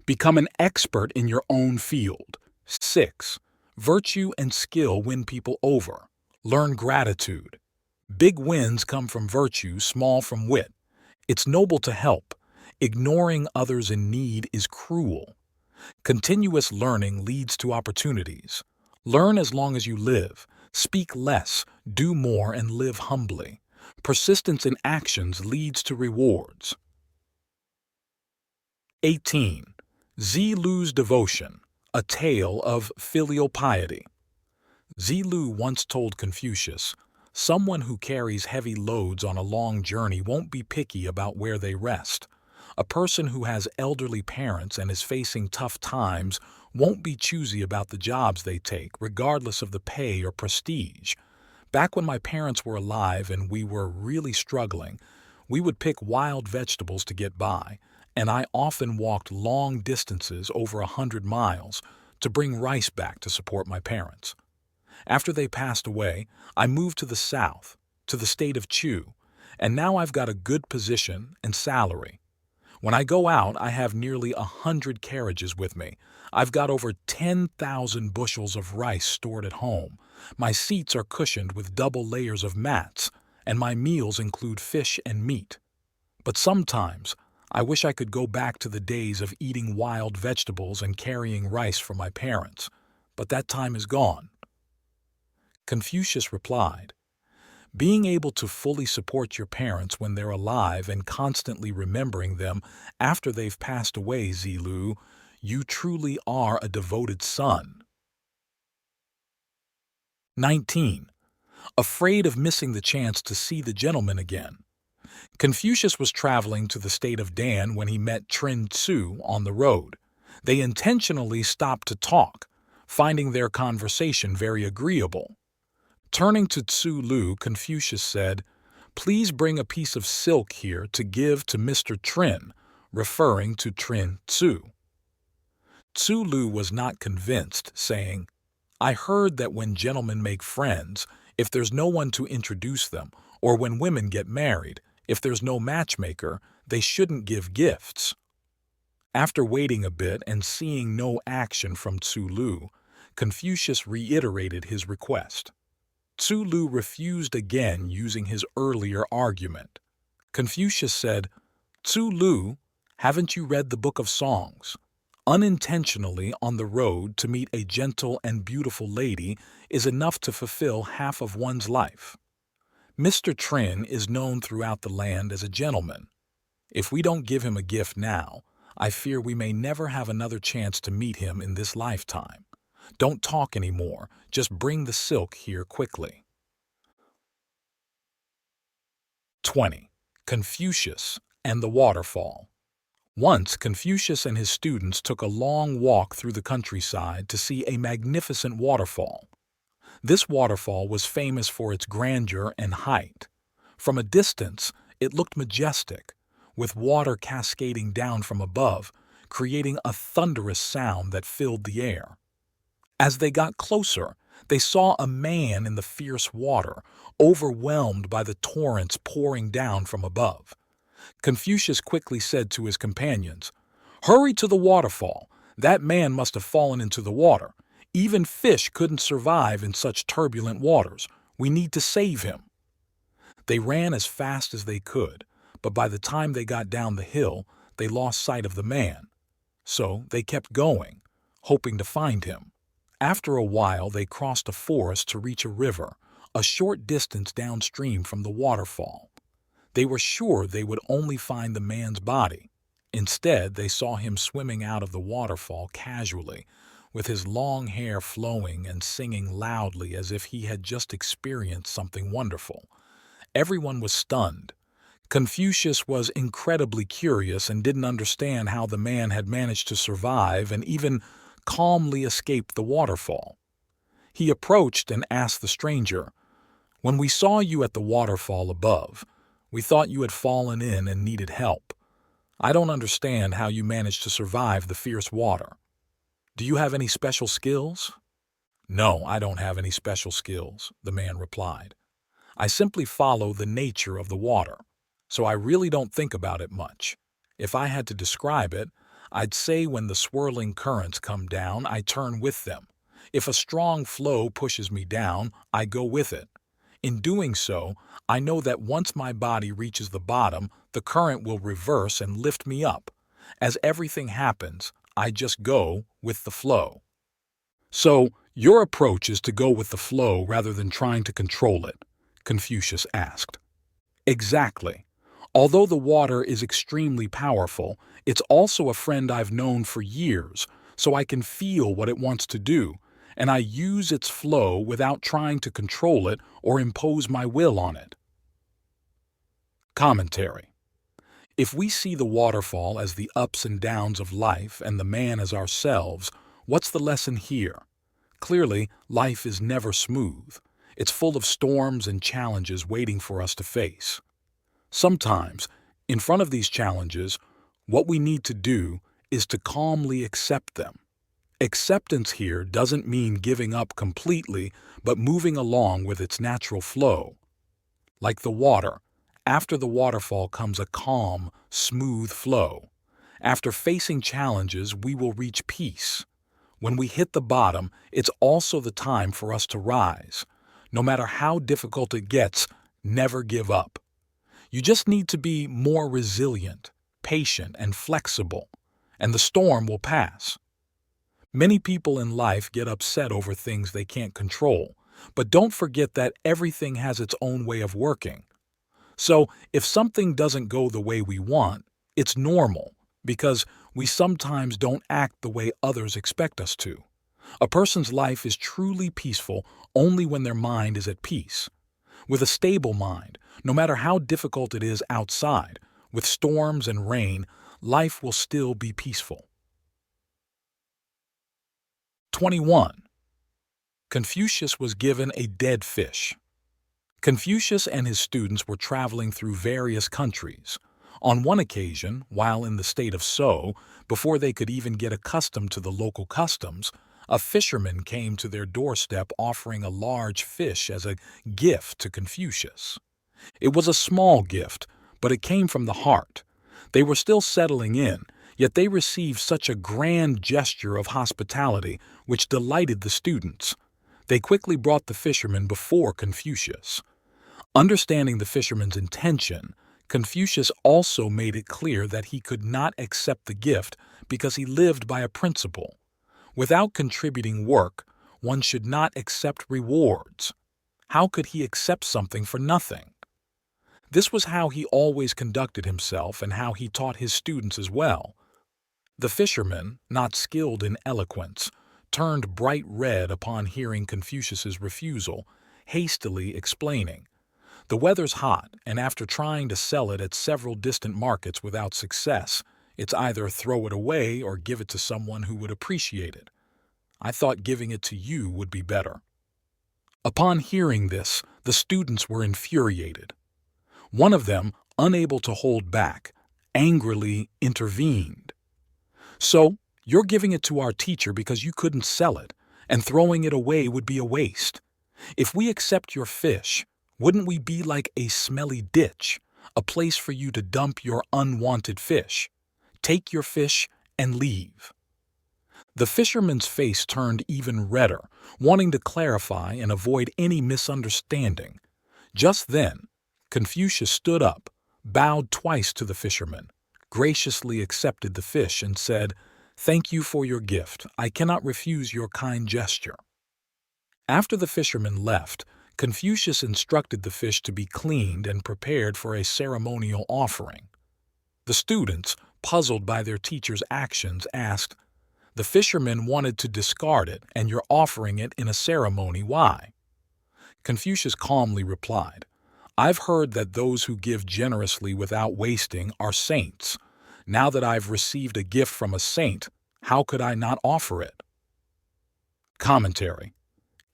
Become an expert in your own field. 6. Virtue and skill win people over. Learn gratitude. Big wins come from virtue, small from wit. It's noble to help. Ignoring others in need is cruel. Continuous learning leads to opportunities. Learn as long as you live. Speak less, do more, and live humbly. Persistence in actions leads to rewards. 18. Zilu's Devotion, a tale of filial piety. Zilu once told Confucius, "Someone who carries heavy loads on a long journey won't be picky about where they rest. A person who has elderly parents and is facing tough times won't be choosy about the jobs they take, regardless of the pay or prestige. Back when my parents were alive and we were really struggling, we would pick wild vegetables to get by, and I often walked long distances over 100 miles to bring rice back to support my parents. After they passed away, I moved to the south, to the state of Chu, and now I've got a good position and salary. When I go out, I have nearly 100 carriages with me. I've got over 10,000 bushels of rice stored at home. My seats are cushioned with double layers of mats, and my meals include fish and meat. But sometimes, I wish I could go back to the days of eating wild vegetables and carrying rice for my parents, but that time is gone." Confucius replied, "Being able to fully support your parents when they're alive and constantly remembering them after they've passed away, Zilu, you truly are a devoted son." 19. afraid of missing the chance to see the gentleman again. Confucius was traveling to the state of Dan when he met Trin Tsu on the road. They intentionally stopped to talk, finding their conversation very agreeable. Turning to Tsu Lu, Confucius said, "Please bring a piece of silk here to give to Mr. Trin," referring to Trin Tsu. Tsu Lu was not convinced, saying, "I heard that when gentlemen make friends, if there's no one to introduce them, or when women get married, if there's no matchmaker, they shouldn't give gifts." After waiting a bit and seeing no action from Tsu Lu, Confucius reiterated his request. Tsu Lu refused again, using his earlier argument. Confucius said, "Tsu Lu, haven't you read the Book of Songs? Unintentionally on the road to meet a gentle and beautiful lady is enough to fulfill half of one's life. Mr. Trin is known throughout the land as a gentleman. If we don't give him a gift now, I fear we may never have another chance to meet him in this lifetime. Don't talk anymore, just bring the silk here quickly." 20. Confucius and the Waterfall. Once, Confucius and his students took a long walk through the countryside to see a magnificent waterfall. This waterfall was famous for its grandeur and height. From a distance, it looked majestic, with water cascading down from above, creating a thunderous sound that filled the air. As they got closer, they saw a man in the fierce water, overwhelmed by the torrents pouring down from above. Confucius quickly said to his companions, "Hurry to the waterfall. That man must have fallen into the water. Even fish couldn't survive in such turbulent waters. We need to save him." They ran as fast as they could, but by the time they got down the hill, they lost sight of the man. So they kept going, hoping to find him. After a while, they crossed a forest to reach a river, a short distance downstream from the waterfall. They were sure they would only find the man's body. Instead, they saw him swimming out of the waterfall casually, with his long hair flowing and singing loudly as if he had just experienced something wonderful. Everyone was stunned. Confucius was incredibly curious and didn't understand how the man had managed to survive and even calmly escape the waterfall. He approached and asked the stranger, "When we saw you at the waterfall above, we thought you had fallen in and needed help. I don't understand how you managed to survive the fierce water. Do you have any special skills?" "No, I don't have any special skills," the man replied. "I simply follow the nature of the water, so I really don't think about it much. If I had to describe it, I'd say when the swirling currents come down, I turn with them. If a strong flow pushes me down, I go with it. In doing so, I know that once my body reaches the bottom, the current will reverse and lift me up. As everything happens, I just go with the flow." "So, your approach is to go with the flow rather than trying to control it?" Confucius asked. "Exactly. Although the water is extremely powerful, it's also a friend I've known for years, so I can feel what it wants to do, and I use its flow without trying to control it or impose my will on it." Commentary. If we see the waterfall as the ups and downs of life and the man as ourselves, what's the lesson here? Clearly, life is never smooth. It's full of storms and challenges waiting for us to face. Sometimes, in front of these challenges, what we need to do is to calmly accept them. Acceptance here doesn't mean giving up completely, but moving along with its natural flow. Like the water, after the waterfall comes a calm, smooth flow. After facing challenges, we will reach peace. When we hit the bottom, it's also the time for us to rise. No matter how difficult it gets, never give up. You just need to be more resilient, patient, and flexible, and the storm will pass. Many people in life get upset over things they can't control, but don't forget that everything has its own way of working. So, if something doesn't go the way we want, it's normal, because we sometimes don't act the way others expect us to. A person's life is truly peaceful only when their mind is at peace. With a stable mind, no matter how difficult it is outside, with storms and rain, life will still be peaceful. 21. Confucius was given a dead fish. Confucius and his students were traveling through various countries. On one occasion, while in the state of So, before they could even get accustomed to the local customs, a fisherman came to their doorstep offering a large fish as a gift to Confucius. It was a small gift, but it came from the heart. They were still settling in, yet they received such a grand gesture of hospitality which delighted the students. They quickly brought the fisherman before Confucius. Understanding the fisherman's intention, Confucius also made it clear that he could not accept the gift because he lived by a principle. Without contributing work, one should not accept rewards. How could he accept something for nothing? This was how he always conducted himself and how he taught his students as well. The fisherman, not skilled in eloquence, turned bright red upon hearing Confucius's refusal, hastily explaining, "The weather's hot, and after trying to sell it at several distant markets without success, it's either throw it away or give it to someone who would appreciate it. I thought giving it to you would be better." Upon hearing this, the students were infuriated. One of them, unable to hold back, angrily intervened. "So, you're giving it to our teacher because you couldn't sell it, and throwing it away would be a waste. If we accept your fish, wouldn't we be like a smelly ditch, a place for you to dump your unwanted fish? Take your fish and leave." The fisherman's face turned even redder, wanting to clarify and avoid any misunderstanding. Just then, Confucius stood up, bowed twice to the fisherman, graciously accepted the fish and said, "Thank you for your gift. I cannot refuse your kind gesture." After the fisherman left, Confucius instructed the fish to be cleaned and prepared for a ceremonial offering. The students, puzzled by their teacher's actions, asked, "The fisherman wanted to discard it, and you're offering it in a ceremony. Why?" Confucius calmly replied, "I've heard that those who give generously without wasting are saints. Now that I've received a gift from a saint, how could I not offer it?" Commentary.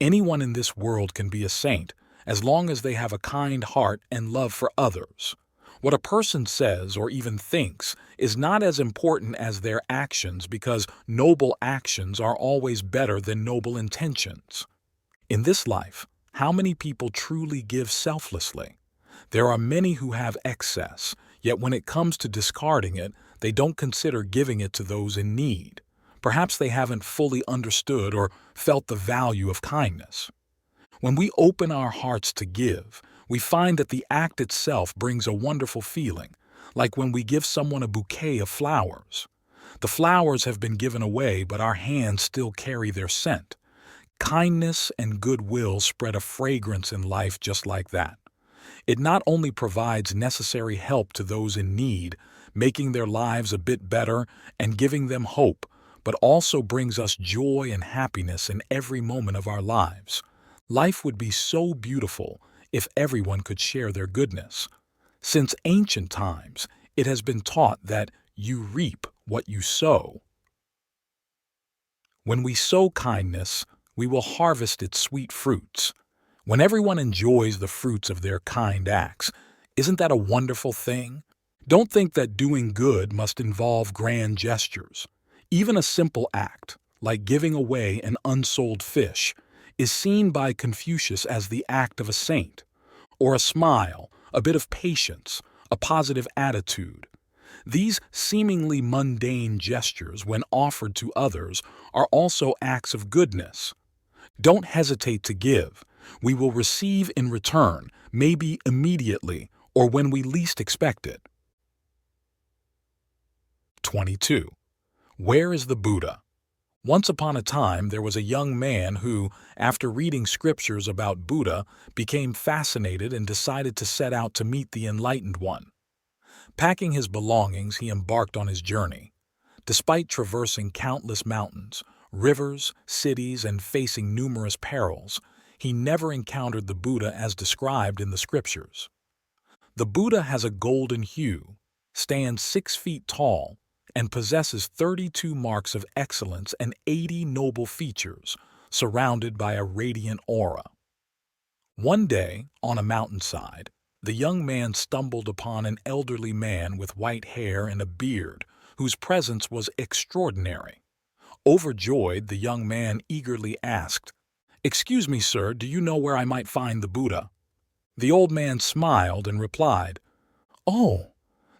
Anyone in this world can be a saint, as long as they have a kind heart and love for others. What a person says or even thinks is not as important as their actions, because noble actions are always better than noble intentions. In this life, how many people truly give selflessly? There are many who have excess, yet when it comes to discarding it, they don't consider giving it to those in need. Perhaps they haven't fully understood or felt the value of kindness. When we open our hearts to give, we find that the act itself brings a wonderful feeling, like when we give someone a bouquet of flowers. The flowers have been given away, but our hands still carry their scent. Kindness and goodwill spread a fragrance in life just like that. It not only provides necessary help to those in need, making their lives a bit better and giving them hope, but also brings us joy and happiness in every moment of our lives. Life would be so beautiful if everyone could share their goodness. Since ancient times, it has been taught that you reap what you sow. When we sow kindness, we will harvest its sweet fruits. When everyone enjoys the fruits of their kind acts, isn't that a wonderful thing? Don't think that doing good must involve grand gestures. Even a simple act, like giving away an unsold fish, is seen by Confucius as the act of a saint, or a smile, a bit of patience, a positive attitude. These seemingly mundane gestures, when offered to others, are also acts of goodness. Don't hesitate to give. We will receive in return, maybe immediately or when we least expect it. 22. Where is the Buddha? Once upon a time, there was a young man who, after reading scriptures about Buddha, became fascinated and decided to set out to meet the enlightened one. Packing his belongings, he embarked on his journey. Despite traversing countless mountains, rivers, cities, and facing numerous perils, he never encountered the Buddha as described in the scriptures. The Buddha has a golden hue, stands 6 feet tall, and possesses 32 marks of excellence and 80 noble features, surrounded by a radiant aura. One day, on a mountainside, the young man stumbled upon an elderly man with white hair and a beard, whose presence was extraordinary. Overjoyed, the young man eagerly asked, "Excuse me, sir, do you know where I might find the Buddha?" The old man smiled and replied, "Oh,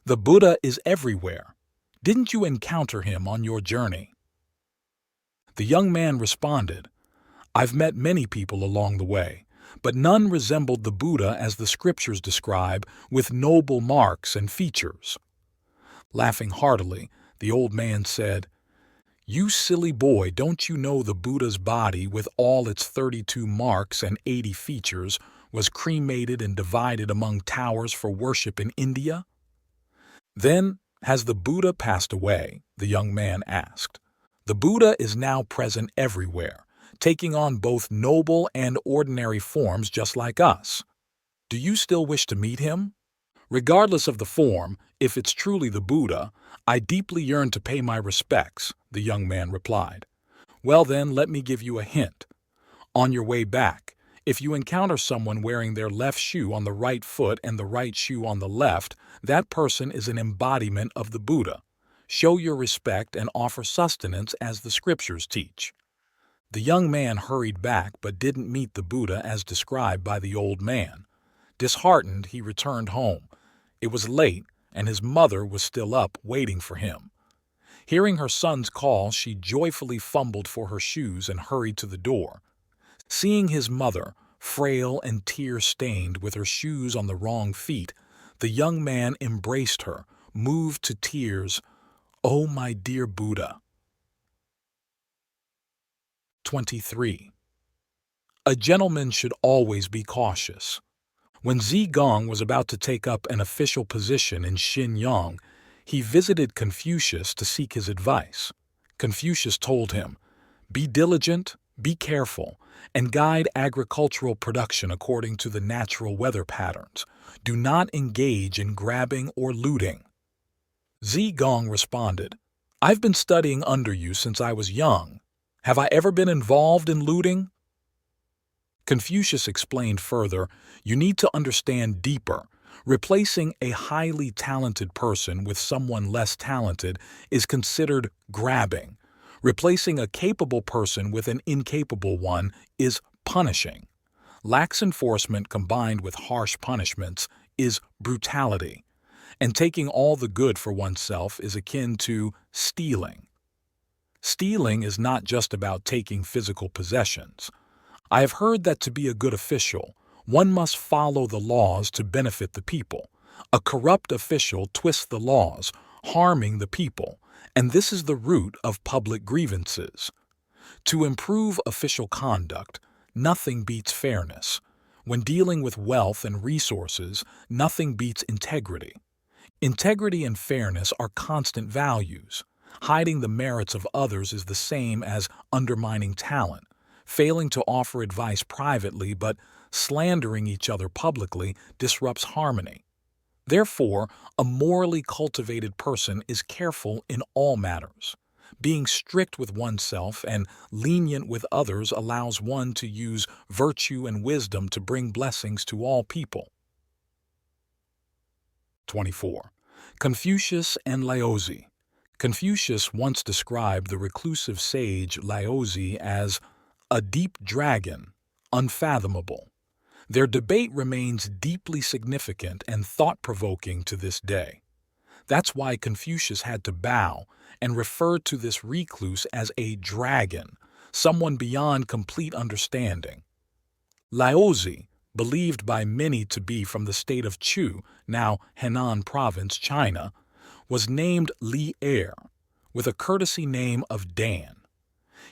the Buddha is everywhere. Didn't you encounter him on your journey?" The young man responded, "I've met many people along the way, but none resembled the Buddha as the scriptures describe, with noble marks and features." Laughing heartily, the old man said, "You silly boy, don't you know the Buddha's body, with all its 32 marks and 80 features, was cremated and divided among towers for worship in India?" "Then, has the Buddha passed away?" the young man asked. "The Buddha is now present everywhere, taking on both noble and ordinary forms just like us. Do you still wish to meet him?" "Regardless of the form, if it's truly the Buddha, I deeply yearn to pay my respects," the young man replied. "Well then, let me give you a hint. On your way back, if you encounter someone wearing their left shoe on the right foot and the right shoe on the left, that person is an embodiment of the Buddha. Show your respect and offer sustenance as the scriptures teach." The young man hurried back but didn't meet the Buddha as described by the old man. Disheartened, he returned home. It was late, and his mother was still up waiting for him. Hearing her son's call, she joyfully fumbled for her shoes and hurried to the door. Seeing his mother, frail and tear-stained with her shoes on the wrong feet, the young man embraced her, moved to tears. "Oh, my dear Buddha." 23. A gentleman should always be cautious. When Zigong was about to take up an official position in Xinjiang, he visited Confucius to seek his advice. Confucius told him, "Be diligent, be careful, and guide agricultural production according to the natural weather patterns. Do not engage in grabbing or looting." Zigong responded, "I've been studying under you since I was young. Have I ever been involved in looting?" Confucius explained further, "You need to understand deeper. Replacing a highly talented person with someone less talented is considered grabbing. Replacing a capable person with an incapable one is punishing. Lax enforcement combined with harsh punishments is brutality. And taking all the good for oneself is akin to stealing. Stealing is not just about taking physical possessions. I have heard that to be a good official, one must follow the laws to benefit the people. A corrupt official twists the laws, harming the people, and this is the root of public grievances. To improve official conduct, nothing beats fairness. When dealing with wealth and resources, nothing beats integrity. Integrity and fairness are constant values. Hiding the merits of others is the same as undermining talent. Failing to offer advice privately but slandering each other publicly disrupts harmony. Therefore, a morally cultivated person is careful in all matters. Being strict with oneself and lenient with others allows one to use virtue and wisdom to bring blessings to all people. 24. Confucius and LAOZI. Confucius once described the reclusive sage LAOZI as a deep dragon, unfathomable. Their debate remains deeply significant and thought-provoking to this day. That's why Confucius had to bow and refer to this recluse as a dragon, someone beyond complete understanding. LAOZI, believed by many to be from the state of Chu, now Henan Province, China, was named Li Er, with a courtesy name of Dan.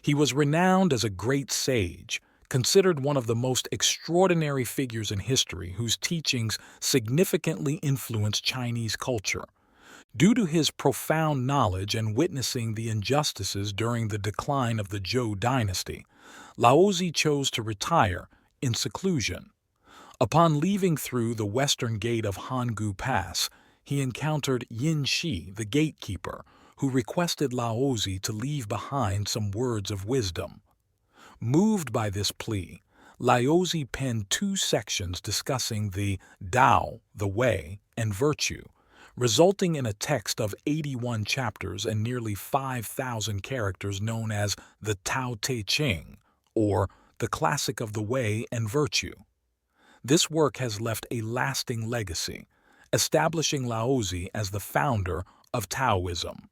He was renowned as a great sage, considered one of the most extraordinary figures in history whose teachings significantly influenced Chinese culture. Due to his profound knowledge and witnessing the injustices during the decline of the Zhou dynasty, LAOZI chose to retire in seclusion. Upon leaving through the western gate of Hangu Pass, he encountered Yin Shi, the gatekeeper, who requested LAOZI to leave behind some words of wisdom. Moved by this plea, LAOZI penned 2 sections discussing the Tao, the way, and virtue, resulting in a text of 81 chapters and nearly 5,000 characters known as the Tao Te Ching, or the Classic of the Way and Virtue. This work has left a lasting legacy, establishing LAOZI as the founder of Taoism.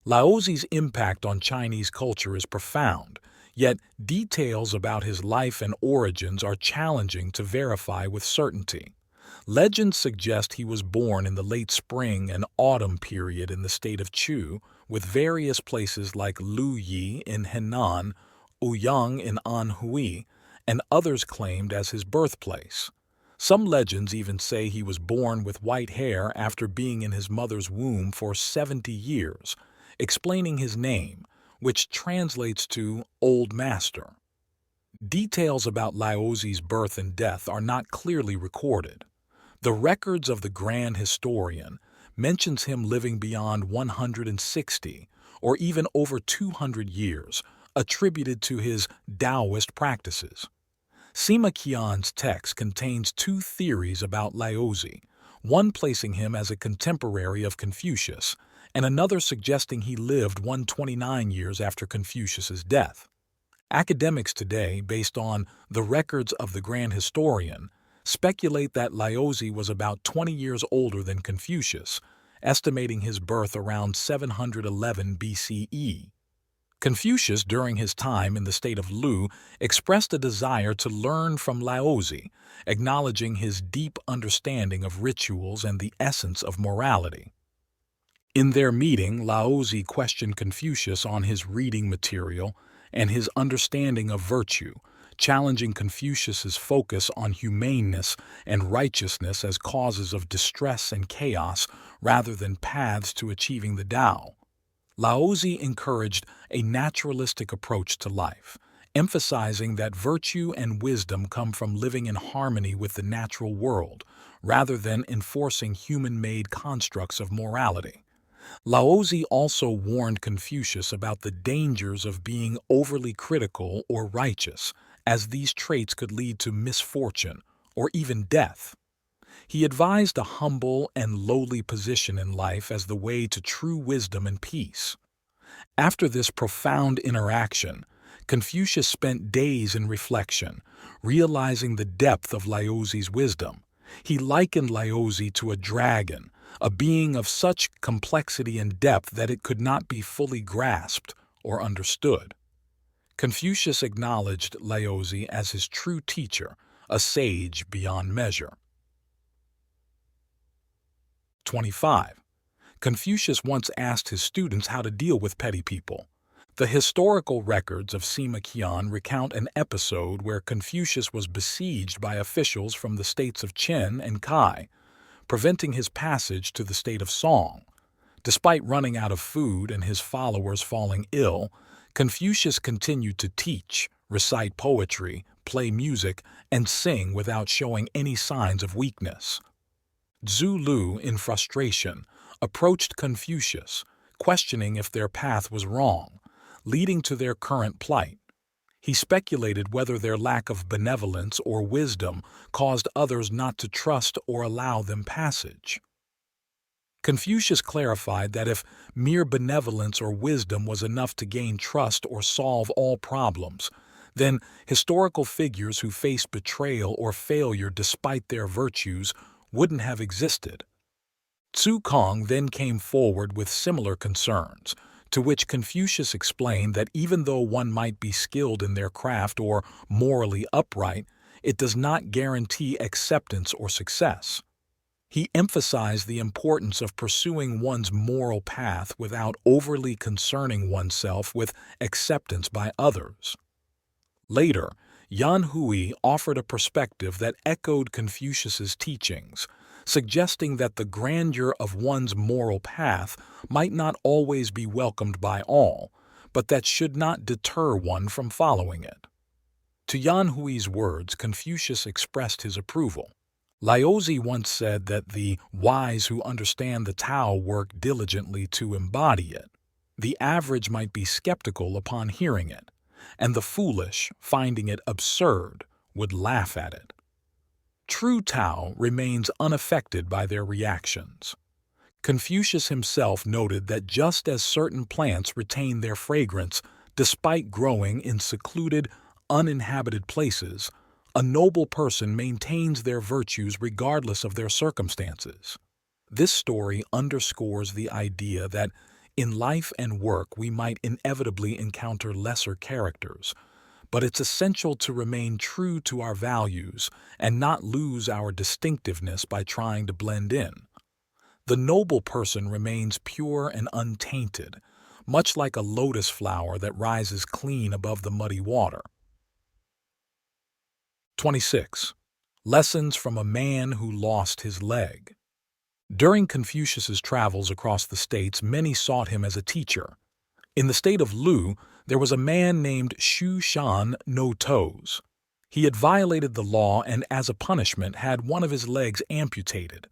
LAOZI's impact on Chinese culture is profound, yet details about his life and origins are challenging to verify with certainty. Legends suggest he was born in the late spring and autumn period in the state of Chu, with various places like Luyi in Henan, Ouyang in Anhui, and others claimed as his birthplace. Some legends even say he was born with white hair after being in his mother's womb for 70 years, explaining his name, which translates to Old Master. Details about LAOZI's birth and death are not clearly recorded. The records of the Grand Historian mentions him living beyond 160 or even over 200 years, attributed to his Taoist practices. Sima Qian's text contains 2 theories about LAOZI, one placing him as a contemporary of Confucius, and another suggesting he lived 129 years after Confucius's death. Academics today, based on the records of the Grand Historian, speculate that LAOZI was about 20 years older than Confucius, estimating his birth around 711 BCE. Confucius, during his time in the state of Lu, expressed a desire to learn from LAOZI, acknowledging his deep understanding of rituals and the essence of morality. In their meeting, LAOZI questioned Confucius on his reading material and his understanding of virtue, challenging Confucius's focus on humaneness and righteousness as causes of distress and chaos rather than paths to achieving the Tao. LAOZI encouraged a naturalistic approach to life, emphasizing that virtue and wisdom come from living in harmony with the natural world, rather than enforcing human-made constructs of morality. LAOZI also warned Confucius about the dangers of being overly critical or righteous, as these traits could lead to misfortune or even death. He advised a humble and lowly position in life as the way to true wisdom and peace. After this profound interaction, Confucius spent days in reflection, realizing the depth of LAOZI's wisdom. He likened LAOZI to a dragon, a being of such complexity and depth that it could not be fully grasped or understood. Confucius acknowledged LAOZI as his true teacher, a sage beyond measure. 25. Confucius once asked his students how to deal with petty people. The historical records of Sima Qian recount an episode where Confucius was besieged by officials from the states of Qin and Kai, preventing his passage to the state of Song. Despite running out of food and his followers falling ill, Confucius continued to teach, recite poetry, play music, and sing without showing any signs of weakness. Zhu Lu, in frustration, approached Confucius, questioning if their path was wrong, leading to their current plight. He speculated whether their lack of benevolence or wisdom caused others not to trust or allow them passage. Confucius clarified that if mere benevolence or wisdom was enough to gain trust or solve all problems, then historical figures who faced betrayal or failure despite their virtues wouldn't have existed. Tzu Kong then came forward with similar concerns, to which Confucius explained that even though one might be skilled in their craft or morally upright, it does not guarantee acceptance or success. He emphasized the importance of pursuing one's moral path without overly concerning oneself with acceptance by others. Later, Yan Hui offered a perspective that echoed Confucius's teachings, suggesting that the grandeur of one's moral path might not always be welcomed by all, but that should not deter one from following it. To Yan Hui's words, Confucius expressed his approval. LAOZI once said that the wise who understand the Tao work diligently to embody it. The average might be skeptical upon hearing it, and the foolish, finding it absurd, would laugh at it. True Tao remains unaffected by their reactions. Confucius himself noted that just as certain plants retain their fragrance despite growing in secluded, uninhabited places, a noble person maintains their virtues regardless of their circumstances. This story underscores the idea that in life and work we might inevitably encounter lesser characters, but it's essential to remain true to our values and not lose our distinctiveness by trying to blend in. The noble person remains pure and untainted, much like a lotus flower that rises clean above the muddy water. 26. Lessons from a man who lost his leg. During Confucius's travels across the states, many sought him as a teacher. In the state of Lu, there was a man named Shu Shan no toes. He had violated the law and, as a punishment, had one of his legs amputated.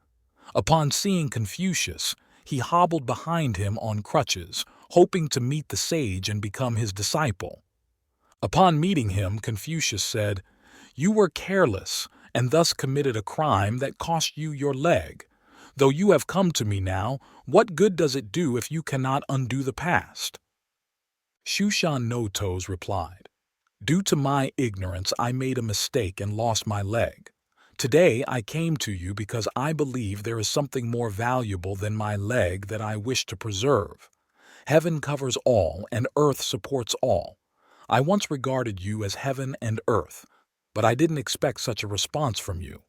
Upon seeing Confucius, he hobbled behind him on crutches, hoping to meet the sage and become his disciple. Upon meeting him, Confucius said, "You were careless and thus committed a crime that cost you your leg. Though you have come to me now, what good does it do if you cannot undo the past?" Shushan no Toes replied, "Due to my ignorance, I made a mistake and lost my leg. Today I came to you because I believe there is something more valuable than my leg that I wish to preserve. Heaven covers all and earth supports all. I once regarded you as heaven and earth, but I didn't expect such a response from you."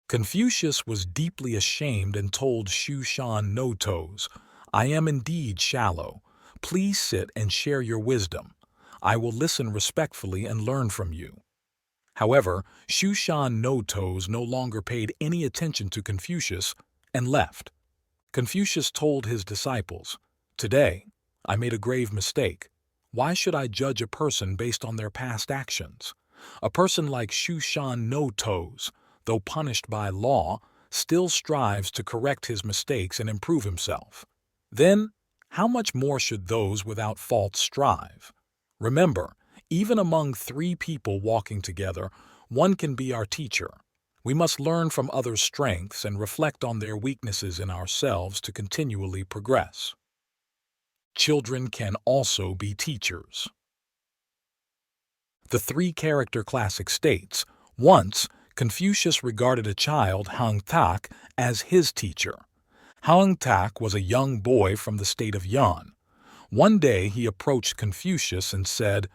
Confucius was deeply ashamed and told Shushan no Toes, "I am indeed shallow. Please sit and share your wisdom. I will listen respectfully and learn from you." However, Shushan no Toes no longer paid any attention to Confucius and left. Confucius told his disciples, "Today, I made a grave mistake. Why should I judge a person based on their past actions? A person like Shushan no Toes, though punished by law, still strives to correct his mistakes and improve himself. Then, how much more should those without fault strive? Remember, even among three people walking together, one can be our teacher. We must learn from others' strengths and reflect on their weaknesses in ourselves to continually progress." Children can also be teachers. The three-character classic states, once, Confucius regarded a child, Hang Tak, as his teacher. Hang Tak was a young boy from the state of Yan. One day he approached Confucius and said,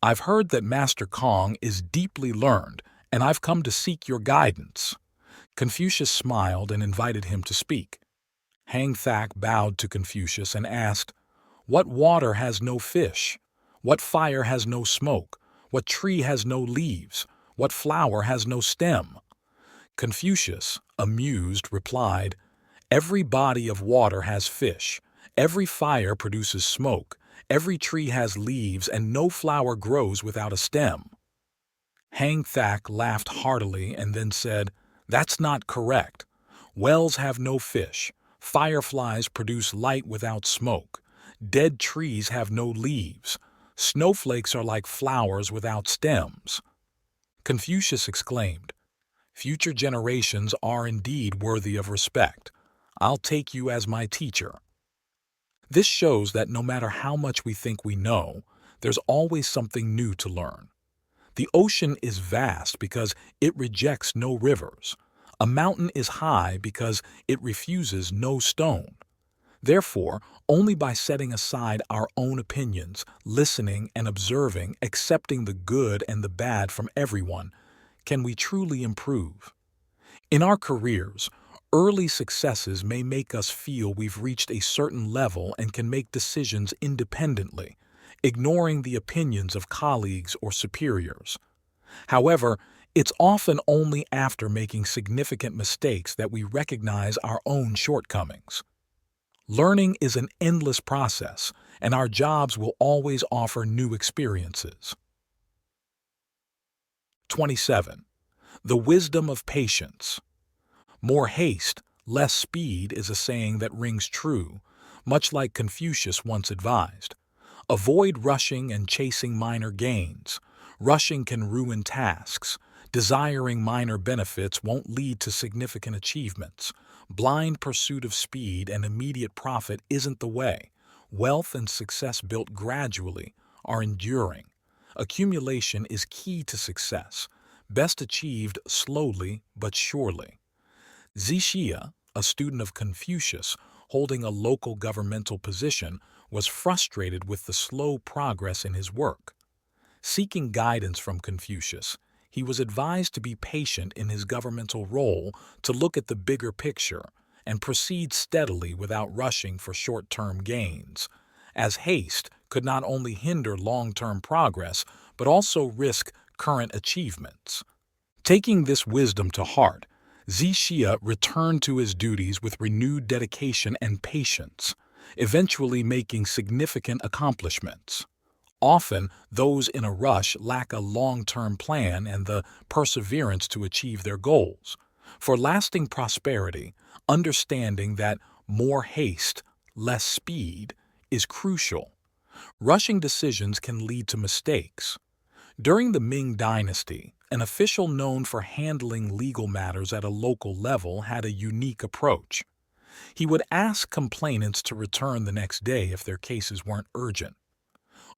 "I've heard that Master Kong is deeply learned, and I've come to seek your guidance." Confucius smiled and invited him to speak. Hang Tak bowed to Confucius and asked, "What water has no fish? What fire has no smoke? What tree has no leaves? What flower has no stem?" Confucius, amused, replied, "Every body of water has fish, every fire produces smoke, every tree has leaves, and no flower grows without a stem." Hang Tak laughed heartily and then said, "That's not correct. Wells have no fish, fireflies produce light without smoke, dead trees have no leaves, snowflakes are like flowers without stems." Confucius exclaimed, "Future generations are indeed worthy of respect. I'll take you as my teacher." This shows that no matter how much we think we know, there's always something new to learn. The ocean is vast because it rejects no rivers. A mountain is high because it refuses no stone. Therefore, only by setting aside our own opinions, listening and observing, accepting the good and the bad from everyone, can we truly improve. In our careers, early successes may make us feel we've reached a certain level and can make decisions independently, ignoring the opinions of colleagues or superiors. However, It's often only after making significant mistakes that we recognize our own shortcomings. Learning is an endless process, and our jobs will always offer new experiences. 27. The wisdom of patience. More haste, less speed is a saying that rings true, much like Confucius once advised. Avoid rushing and chasing minor gains. Rushing can ruin tasks. Desiring minor benefits won't lead to significant achievements. Blind pursuit of speed and immediate profit isn't the way. Wealth and success built gradually are enduring. Accumulation is key to success, best achieved slowly but surely. Zixia, a student of Confucius holding a local governmental position, was frustrated with the slow progress in his work. Seeking guidance from Confucius, he was advised to be patient in his governmental role, to look at the bigger picture, and proceed steadily without rushing for short-term gains, as haste could not only hinder long-term progress but also risk current achievements. Taking this wisdom to heart, Zixia returned to his duties with renewed dedication and patience, eventually making significant accomplishments. Often, those in a rush lack a long-term plan and the perseverance to achieve their goals. For lasting prosperity, understanding that more haste, less speed is crucial. Rushing decisions can lead to mistakes. During the Ming Dynasty, an official known for handling legal matters at a local level had a unique approach. He would ask complainants to return the next day if their cases weren't urgent.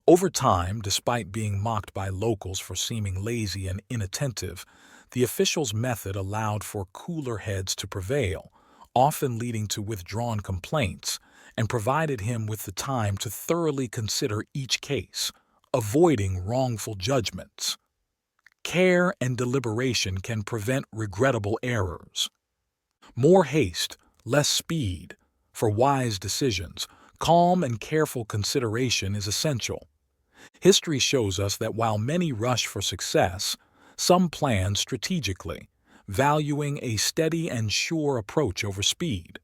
Over time, despite being mocked by locals for seeming lazy and inattentive, the official's method allowed for cooler heads to prevail, often leading to withdrawn complaints, and provided him with the time to thoroughly consider each case, avoiding wrongful judgments. Care and deliberation can prevent regrettable errors. More haste, less speed. For wise decisions, calm and careful consideration is essential. History shows us that while many rush for success, some plan strategically, valuing a steady and sure approach over speed.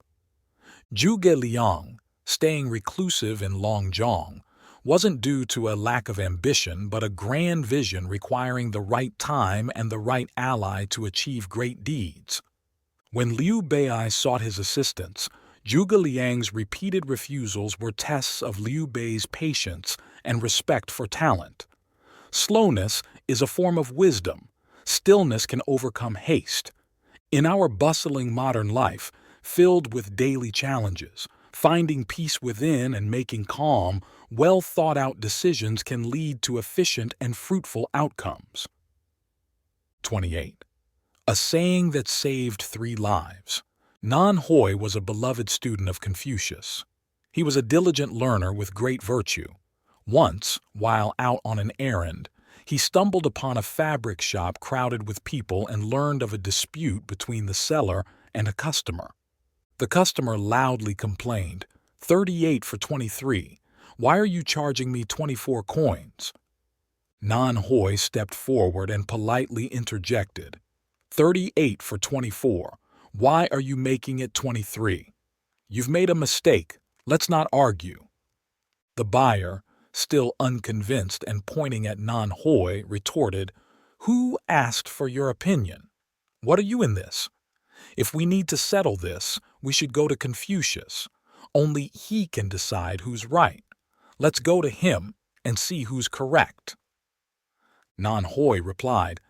Zhuge Liang, staying reclusive in Longzhong, wasn't due to a lack of ambition but a grand vision requiring the right time and the right ally to achieve great deeds. When Liu Bei sought his assistance, Zhuge Liang's repeated refusals were tests of Liu Bei's patience and respect for talent. Slowness is a form of wisdom. Stillness can overcome haste. In our bustling modern life, filled with daily challenges, finding peace within and making calm, well-thought-out decisions can lead to efficient and fruitful outcomes. 28. A saying that saved 3 lives. Nan Hoi was a beloved student of Confucius. He was a diligent learner with great virtue. Once, while out on an errand, he stumbled upon a fabric shop crowded with people and learned of a dispute between the seller and a customer. The customer loudly complained, "38 for 23. Why are you charging me 24 coins?" Nan Hoi stepped forward and politely interjected, 38 for 24. Why are you making it 23? You've made a mistake. Let's not argue." The buyer, still unconvinced and pointing at Nan Hoi, retorted, "Who asked for your opinion? What are you in this? If we need to settle this, we should go to Confucius. Only he can decide who's right. Let's go to him and see who's correct." Nan Hoi replied,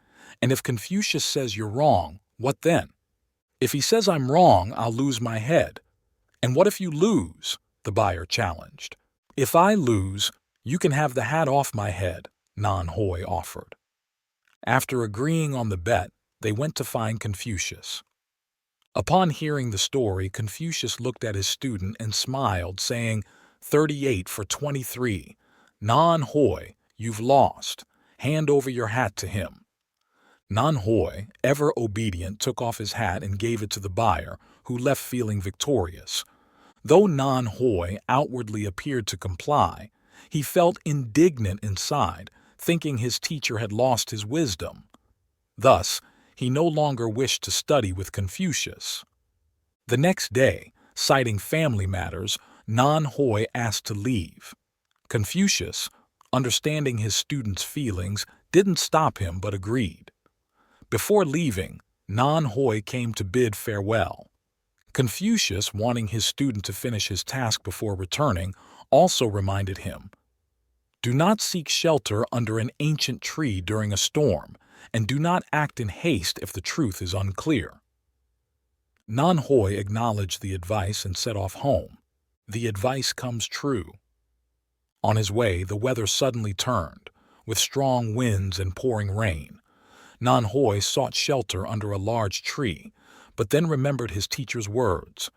"And if Confucius says you're wrong, what then? If he says I'm wrong, I'll lose my head." "And what if you lose?" the buyer challenged. "If I lose, you can have the hat off my head," Nan Hoi offered. After agreeing on the bet, they went to find Confucius. Upon hearing the story, Confucius looked at his student and smiled, saying, 38 for 23. Nan Hoi, you've lost. Hand over your hat to him." Nan Hoi, ever obedient, took off his hat and gave it to the buyer, who left feeling victorious. Though Nan Hoi outwardly appeared to comply, he felt indignant inside, thinking his teacher had lost his wisdom. Thus, he no longer wished to study with Confucius. The next day, citing family matters, Nan Hoi asked to leave. Confucius, understanding his student's feelings, didn't stop him but agreed. Before leaving, Nan Hoi came to bid farewell. Confucius, wanting his student to finish his task before returning, also reminded him, "Do not seek shelter under an ancient tree during a storm, and do not act in haste if the truth is unclear." Nan Hoi acknowledged the advice and set off home. The advice comes true. On his way, the weather suddenly turned, with strong winds and pouring rain. Nan Hoi sought shelter under a large tree, but then remembered his teacher's words.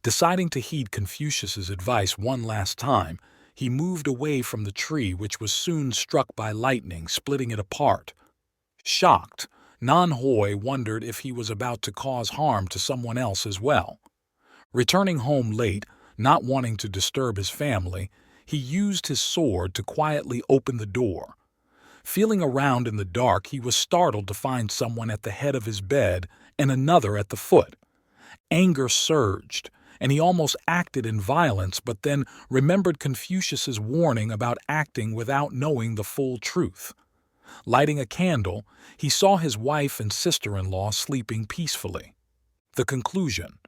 Deciding to heed Confucius's advice one last time, he moved away from the tree, which was soon struck by lightning, splitting it apart. Shocked, Nan Hoi wondered if he was about to cause harm to someone else as well. Returning home late, not wanting to disturb his family, he used his sword to quietly open the door. Feeling around in the dark, he was startled to find someone at the head of his bed and another at the foot. Anger surged, and he almost acted in violence, but then remembered Confucius's warning about acting without knowing the full truth. Lighting a candle, he saw his wife and sister-in-law sleeping peacefully. The conclusion.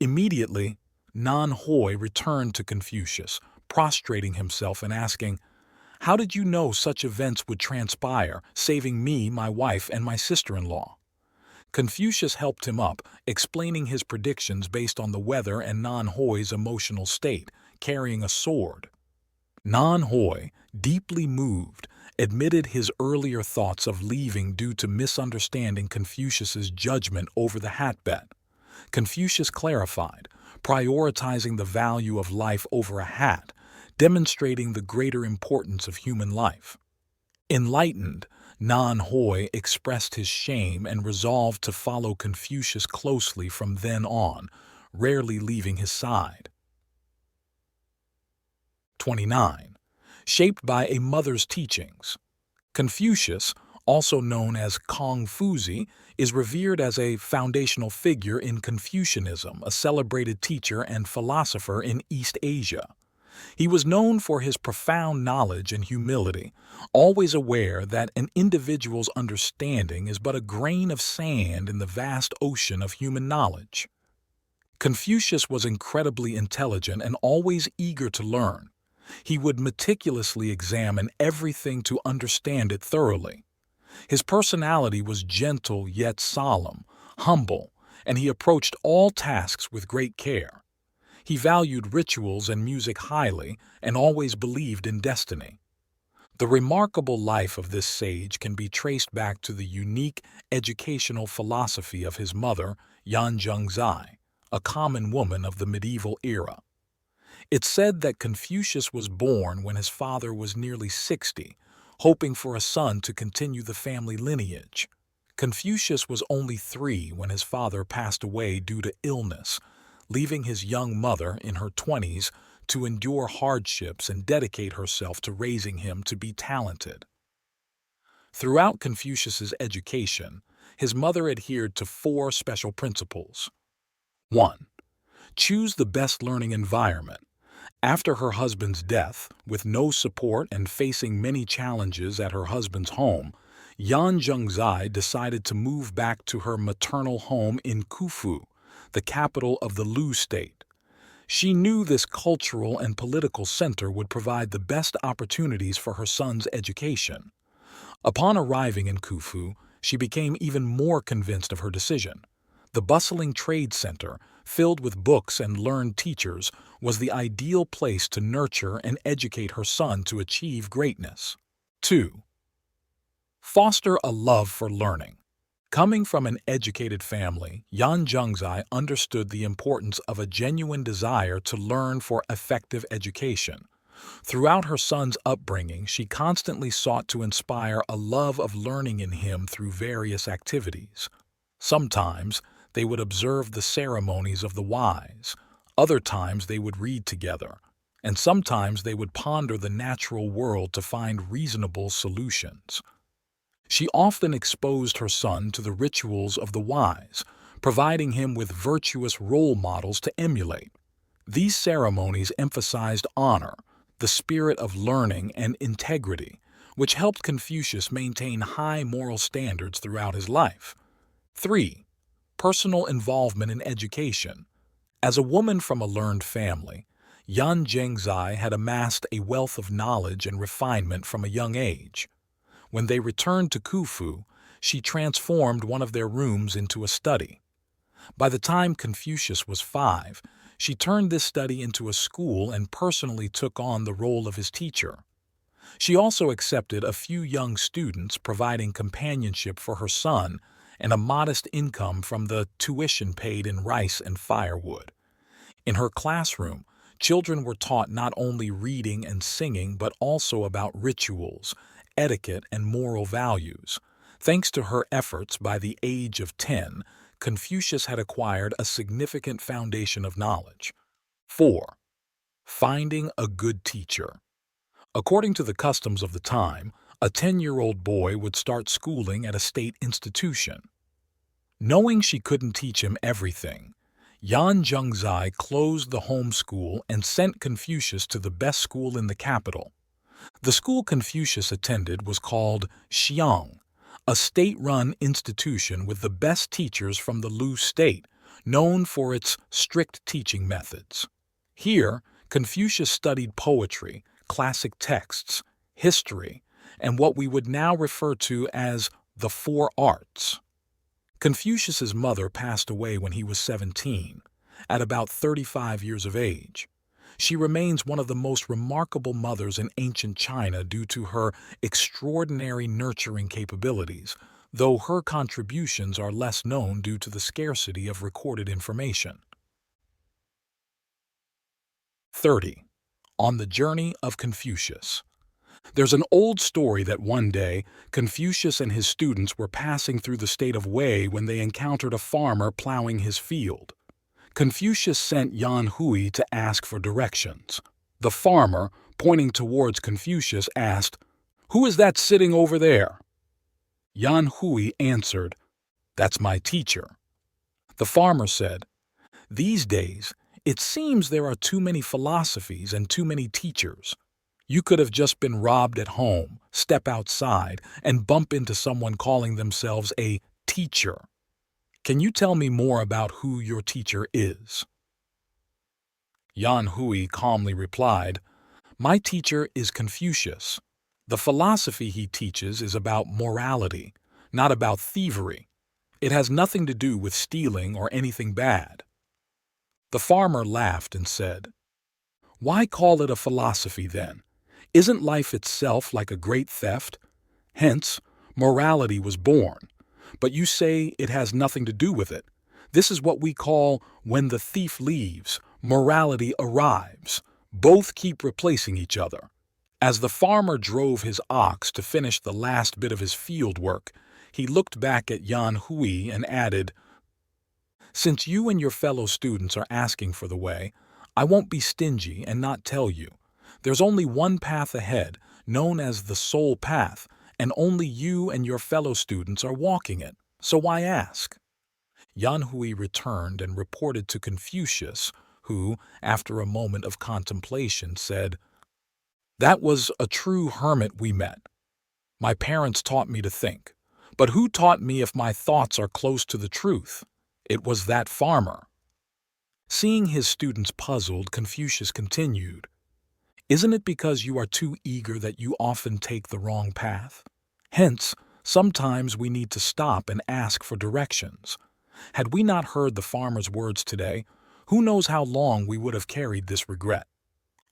Immediately, Nan Hoi returned to Confucius, prostrating himself and asking, "How did you know such events would transpire, saving me, my wife, and my sister-in-law?" Confucius helped him up, explaining his predictions based on the weather and Nan Hoi's emotional state, carrying a sword. Nan Hoi, deeply moved, admitted his earlier thoughts of leaving due to misunderstanding Confucius's judgment over the hat bet. Confucius clarified, prioritizing the value of life over a hat, demonstrating the greater importance of human life. Enlightened, Nan Hoi expressed his shame and resolved to follow Confucius closely from then on, rarely leaving his side. 29. Shaped by a mother's teachings. Confucius, also known as Confucius, is revered as a foundational figure in Confucianism, a celebrated teacher and philosopher in East Asia. He was known for his profound knowledge and humility, always aware that an individual's understanding is but a grain of sand in the vast ocean of human knowledge. Confucius was incredibly intelligent and always eager to learn. He would meticulously examine everything to understand it thoroughly. His personality was gentle yet solemn, humble, and he approached all tasks with great care. He valued rituals and music highly and always believed in destiny. The remarkable life of this sage can be traced back to the unique educational philosophy of his mother, Yan Zhengzai, a common woman of the medieval era. It's said that Confucius was born when his father was nearly 60, hoping for a son to continue the family lineage. Confucius was only 3 when his father passed away due to illness, leaving his young mother in her 20s to endure hardships and dedicate herself to raising him to be talented. Throughout Confucius's education, his mother adhered to 4 special principles. 1. Choose the best learning environment. After her husband's death, with no support and facing many challenges at her husband's home, Yan Zhengzai decided to move back to her maternal home in Khufu, the capital of the Lu state. She knew this cultural and political center would provide the best opportunities for her son's education. Upon arriving in Khufu, she became even more convinced of her decision. The bustling trade center, filled with books and learned teachers, was the ideal place to nurture and educate her son to achieve greatness. 2. Foster a love for learning. Coming from an educated family, Yan Zhengzai understood the importance of a genuine desire to learn for effective education. Throughout her son's upbringing, she constantly sought to inspire a love of learning in him through various activities. Sometimes they would observe the ceremonies of the wise, other times they would read together, and sometimes they would ponder the natural world to find reasonable solutions. She often exposed her son to the rituals of the wise, providing him with virtuous role models to emulate. These ceremonies emphasized honor, the spirit of learning, and integrity, which helped Confucius maintain high moral standards throughout his life. 3. Personal involvement in education. As a woman from a learned family, Yan Zhengzai had amassed a wealth of knowledge and refinement from a young age. When they returned to Khufu, she transformed one of their rooms into a study. By the time Confucius was 5, she turned this study into a school and personally took on the role of his teacher. She also accepted a few young students, providing companionship for her son and a modest income from the tuition paid in rice and firewood. In her classroom, children were taught not only reading and singing but also about rituals, etiquette, and moral values. Thanks to her efforts, by the age of 10, Confucius had acquired a significant foundation of knowledge. 4. Finding a good teacher. According to the customs of the time, a 10-year-old boy would start schooling at a state institution. Knowing she couldn't teach him everything, Yan Zhengzai closed the home school and sent Confucius to the best school in the capital. The school Confucius attended was called Xiang, a state-run institution with the best teachers from the Lu state, known for its strict teaching methods. Here, Confucius studied poetry, classic texts, history, and what we would now refer to as the 4 arts. Confucius's mother passed away when he was 17, at about 35 years of age. She remains one of the most remarkable mothers in ancient China due to her extraordinary nurturing capabilities, though her contributions are less known due to the scarcity of recorded information. 30. On the Journey of Confucius. There's an old story that one day, Confucius and his students were passing through the state of Wei when they encountered a farmer plowing his field. Confucius sent Yan Hui to ask for directions. The farmer, pointing towards Confucius, asked, "Who is that sitting over there?" Yan Hui answered, "That's my teacher." The farmer said, "These days, it seems there are too many philosophies and too many teachers. You could have just been robbed at home, step outside, and bump into someone calling themselves a teacher. Can you tell me more about who your teacher is?" Yan Hui calmly replied, "My teacher is Confucius. The philosophy he teaches is about morality, not about thievery. It has nothing to do with stealing or anything bad." The farmer laughed and said, "Why call it a philosophy then? Isn't life itself like a great theft? Hence, morality was born. But you say it has nothing to do with it. This is what we call when the thief leaves, morality arrives. Both keep replacing each other." As the farmer drove his ox to finish the last bit of his field work, he looked back at Yan Hui and added, "Since you and your fellow students are asking for the way, I won't be stingy and not tell you. There's only one path ahead, known as the soul path, and only you and your fellow students are walking it, so why ask?" Yan Hui returned and reported to Confucius, who, after a moment of contemplation, said, "That was a true hermit we met. My parents taught me to think, but who taught me if my thoughts are close to the truth? It was that farmer." Seeing his students puzzled, Confucius continued, "Isn't it because you are too eager that you often take the wrong path? Hence, sometimes we need to stop and ask for directions. Had we not heard the farmer's words today, who knows how long we would have carried this regret?"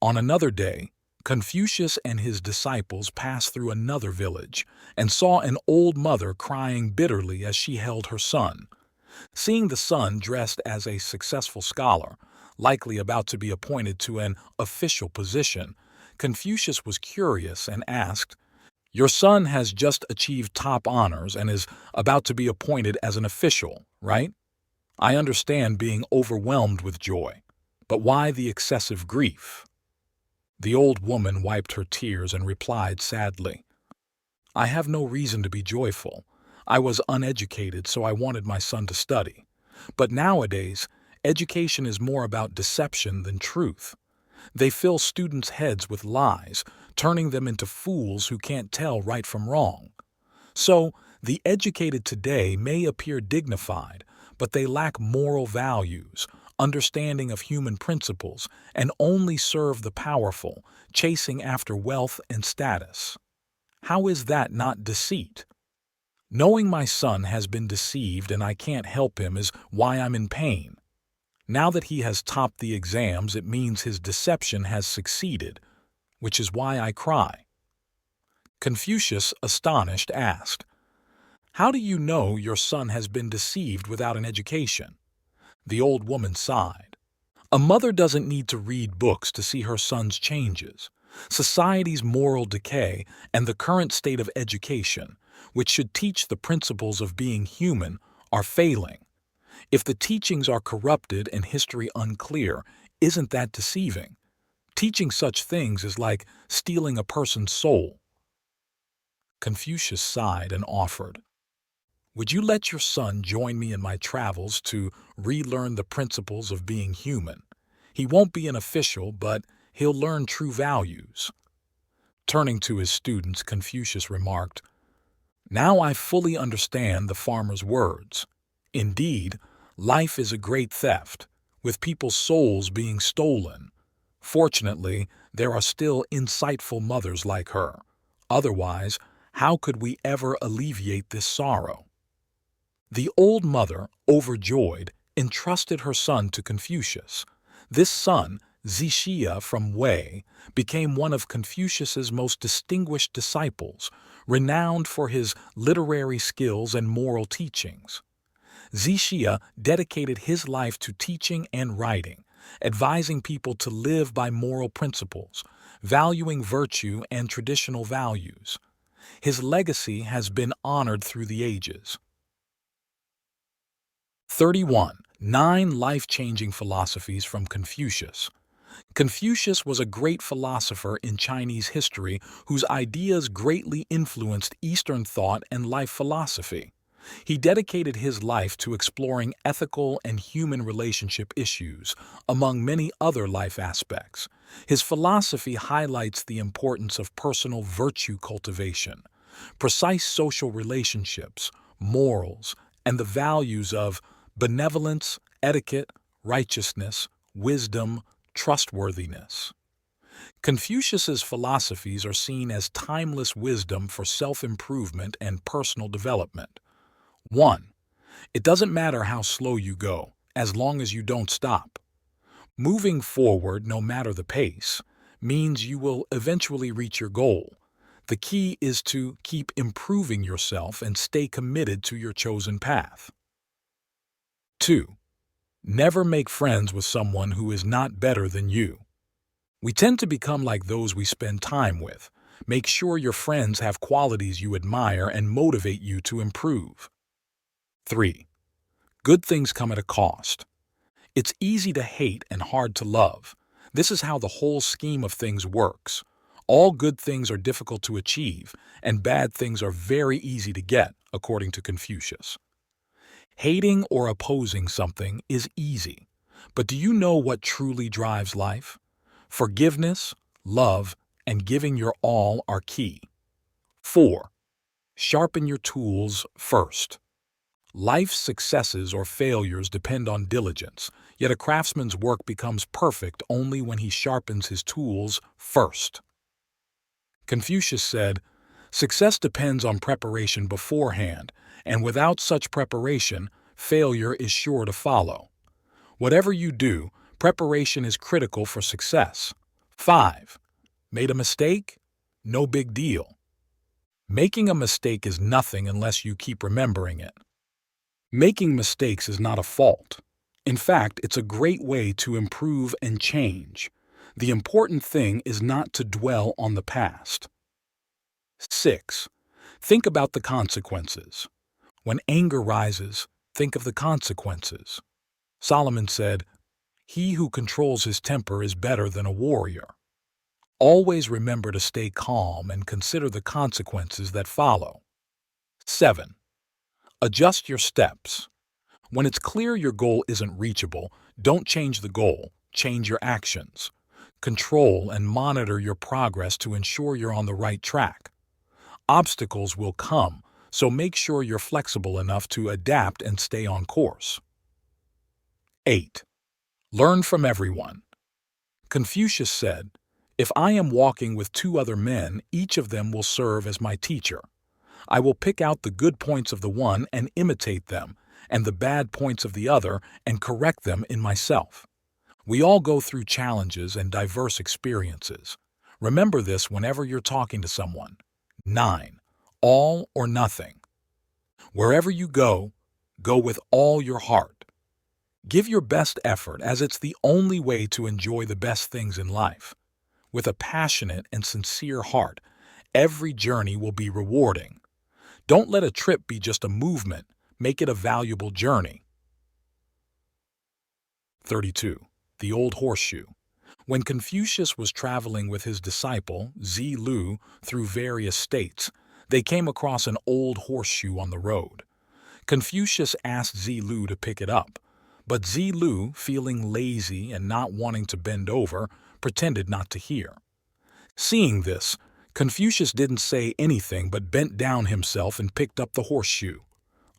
On another day, Confucius and his disciples passed through another village and saw an old mother crying bitterly as she held her son. Seeing the son dressed as a successful scholar, likely about to be appointed to an official position, Confucius was curious and asked, "Your son has just achieved top honors and is about to be appointed as an official, right? I understand being overwhelmed with joy, but why the excessive grief?" The old woman wiped her tears and replied sadly, I have no reason to be joyful. I was uneducated, so I wanted my son to study. But nowadays, education is more about deception than truth. They fill students' heads with lies, turning them into fools who can't tell right from wrong. So, the educated today may appear dignified, but they lack moral values, understanding of human principles, and only serve the powerful, chasing after wealth and status. How is that not deceit? Knowing my son has been deceived and I can't help him is why I'm in pain. Now that he has topped the exams, it means his deception has succeeded, which is why I cry. Confucius, astonished, asked, "How do you know your son has been deceived without an education?" The old woman sighed. A mother doesn't need to read books to see her son's changes. Society's moral decay and the current state of education, which should teach the principles of being human, are failing. If the teachings are corrupted and history unclear, isn't that deceiving? Teaching such things is like stealing a person's soul. Confucius sighed and offered, "Would you let your son join me in my travels to relearn the principles of being human? He won't be an official, but he'll learn true values." Turning to his students, Confucius remarked, "Now I fully understand the farmer's words. Indeed, life is a great theft, with people's souls being stolen. Fortunately, there are still insightful mothers like her. Otherwise, how could we ever alleviate this sorrow?" The old mother, overjoyed, entrusted her son to Confucius. This son, Zixia from Wei, became one of Confucius's most distinguished disciples, renowned for his literary skills and moral teachings. Zixia dedicated his life to teaching and writing, advising people to live by moral principles, valuing virtue and traditional values. His legacy has been honored through the ages. 31. 9 Life-Changing Philosophies from Confucius. Confucius was a great philosopher in Chinese history whose ideas greatly influenced Eastern thought and life philosophy. He dedicated his life to exploring ethical and human relationship issues, among many other life aspects. His philosophy highlights the importance of personal virtue cultivation, precise social relationships, morals, and the values of benevolence, etiquette, righteousness, wisdom, trustworthiness. Confucius's philosophies are seen as timeless wisdom for self-improvement and personal development. 1. It doesn't matter how slow you go, as long as you don't stop. Moving forward, no matter the pace, means you will eventually reach your goal. The key is to keep improving yourself and stay committed to your chosen path. 2. Never make friends with someone who is not better than you. We tend to become like those we spend time with. Make sure your friends have qualities you admire and motivate you to improve. 3. Good things come at a cost. It's easy to hate and hard to love. This is how the whole scheme of things works. All good things are difficult to achieve, and bad things are very easy to get, according to Confucius. Hating or opposing something is easy, but do you know what truly drives life? Forgiveness, love, and giving your all are key. 4. Sharpen your tools first. Life's successes or failures depend on diligence, yet a craftsman's work becomes perfect only when he sharpens his tools first. Confucius said, "Success depends on preparation beforehand, and without such preparation, failure is sure to follow. Whatever you do, preparation is critical for success." 5. Made a mistake? No big deal. Making a mistake is nothing unless you keep remembering it. Making mistakes is not a fault. In fact, it's a great way to improve and change. The important thing is not to dwell on the past. 6. Think about the consequences. When anger rises, think of the consequences. Solomon said, "He who controls his temper is better than a warrior." Always remember to stay calm and consider the consequences that follow. 7. Adjust your steps. When it's clear your goal isn't reachable, don't change the goal, change your actions. Control and monitor your progress to ensure you're on the right track. Obstacles will come, so make sure you're flexible enough to adapt and stay on course. 8. Learn from everyone. Confucius said, "If I am walking with 2 other men, each of them will serve as my teacher. I will pick out the good points of the one and imitate them, and the bad points of the other and correct them in myself." We all go through challenges and diverse experiences. Remember this whenever you're talking to someone. 9. All or nothing. Wherever you go, go with all your heart. Give your best effort, as it's the only way to enjoy the best things in life. With a passionate and sincere heart, every journey will be rewarding. Don't let a trip be just a movement, make it a valuable journey. 32. The Old Horseshoe. When Confucius was traveling with his disciple, Zi Lu, through various states, they came across an old horseshoe on the road. Confucius asked Zi Lu to pick it up, but Zi Lu, feeling lazy and not wanting to bend over, pretended not to hear. Seeing this, Confucius didn't say anything but bent down himself and picked up the horseshoe.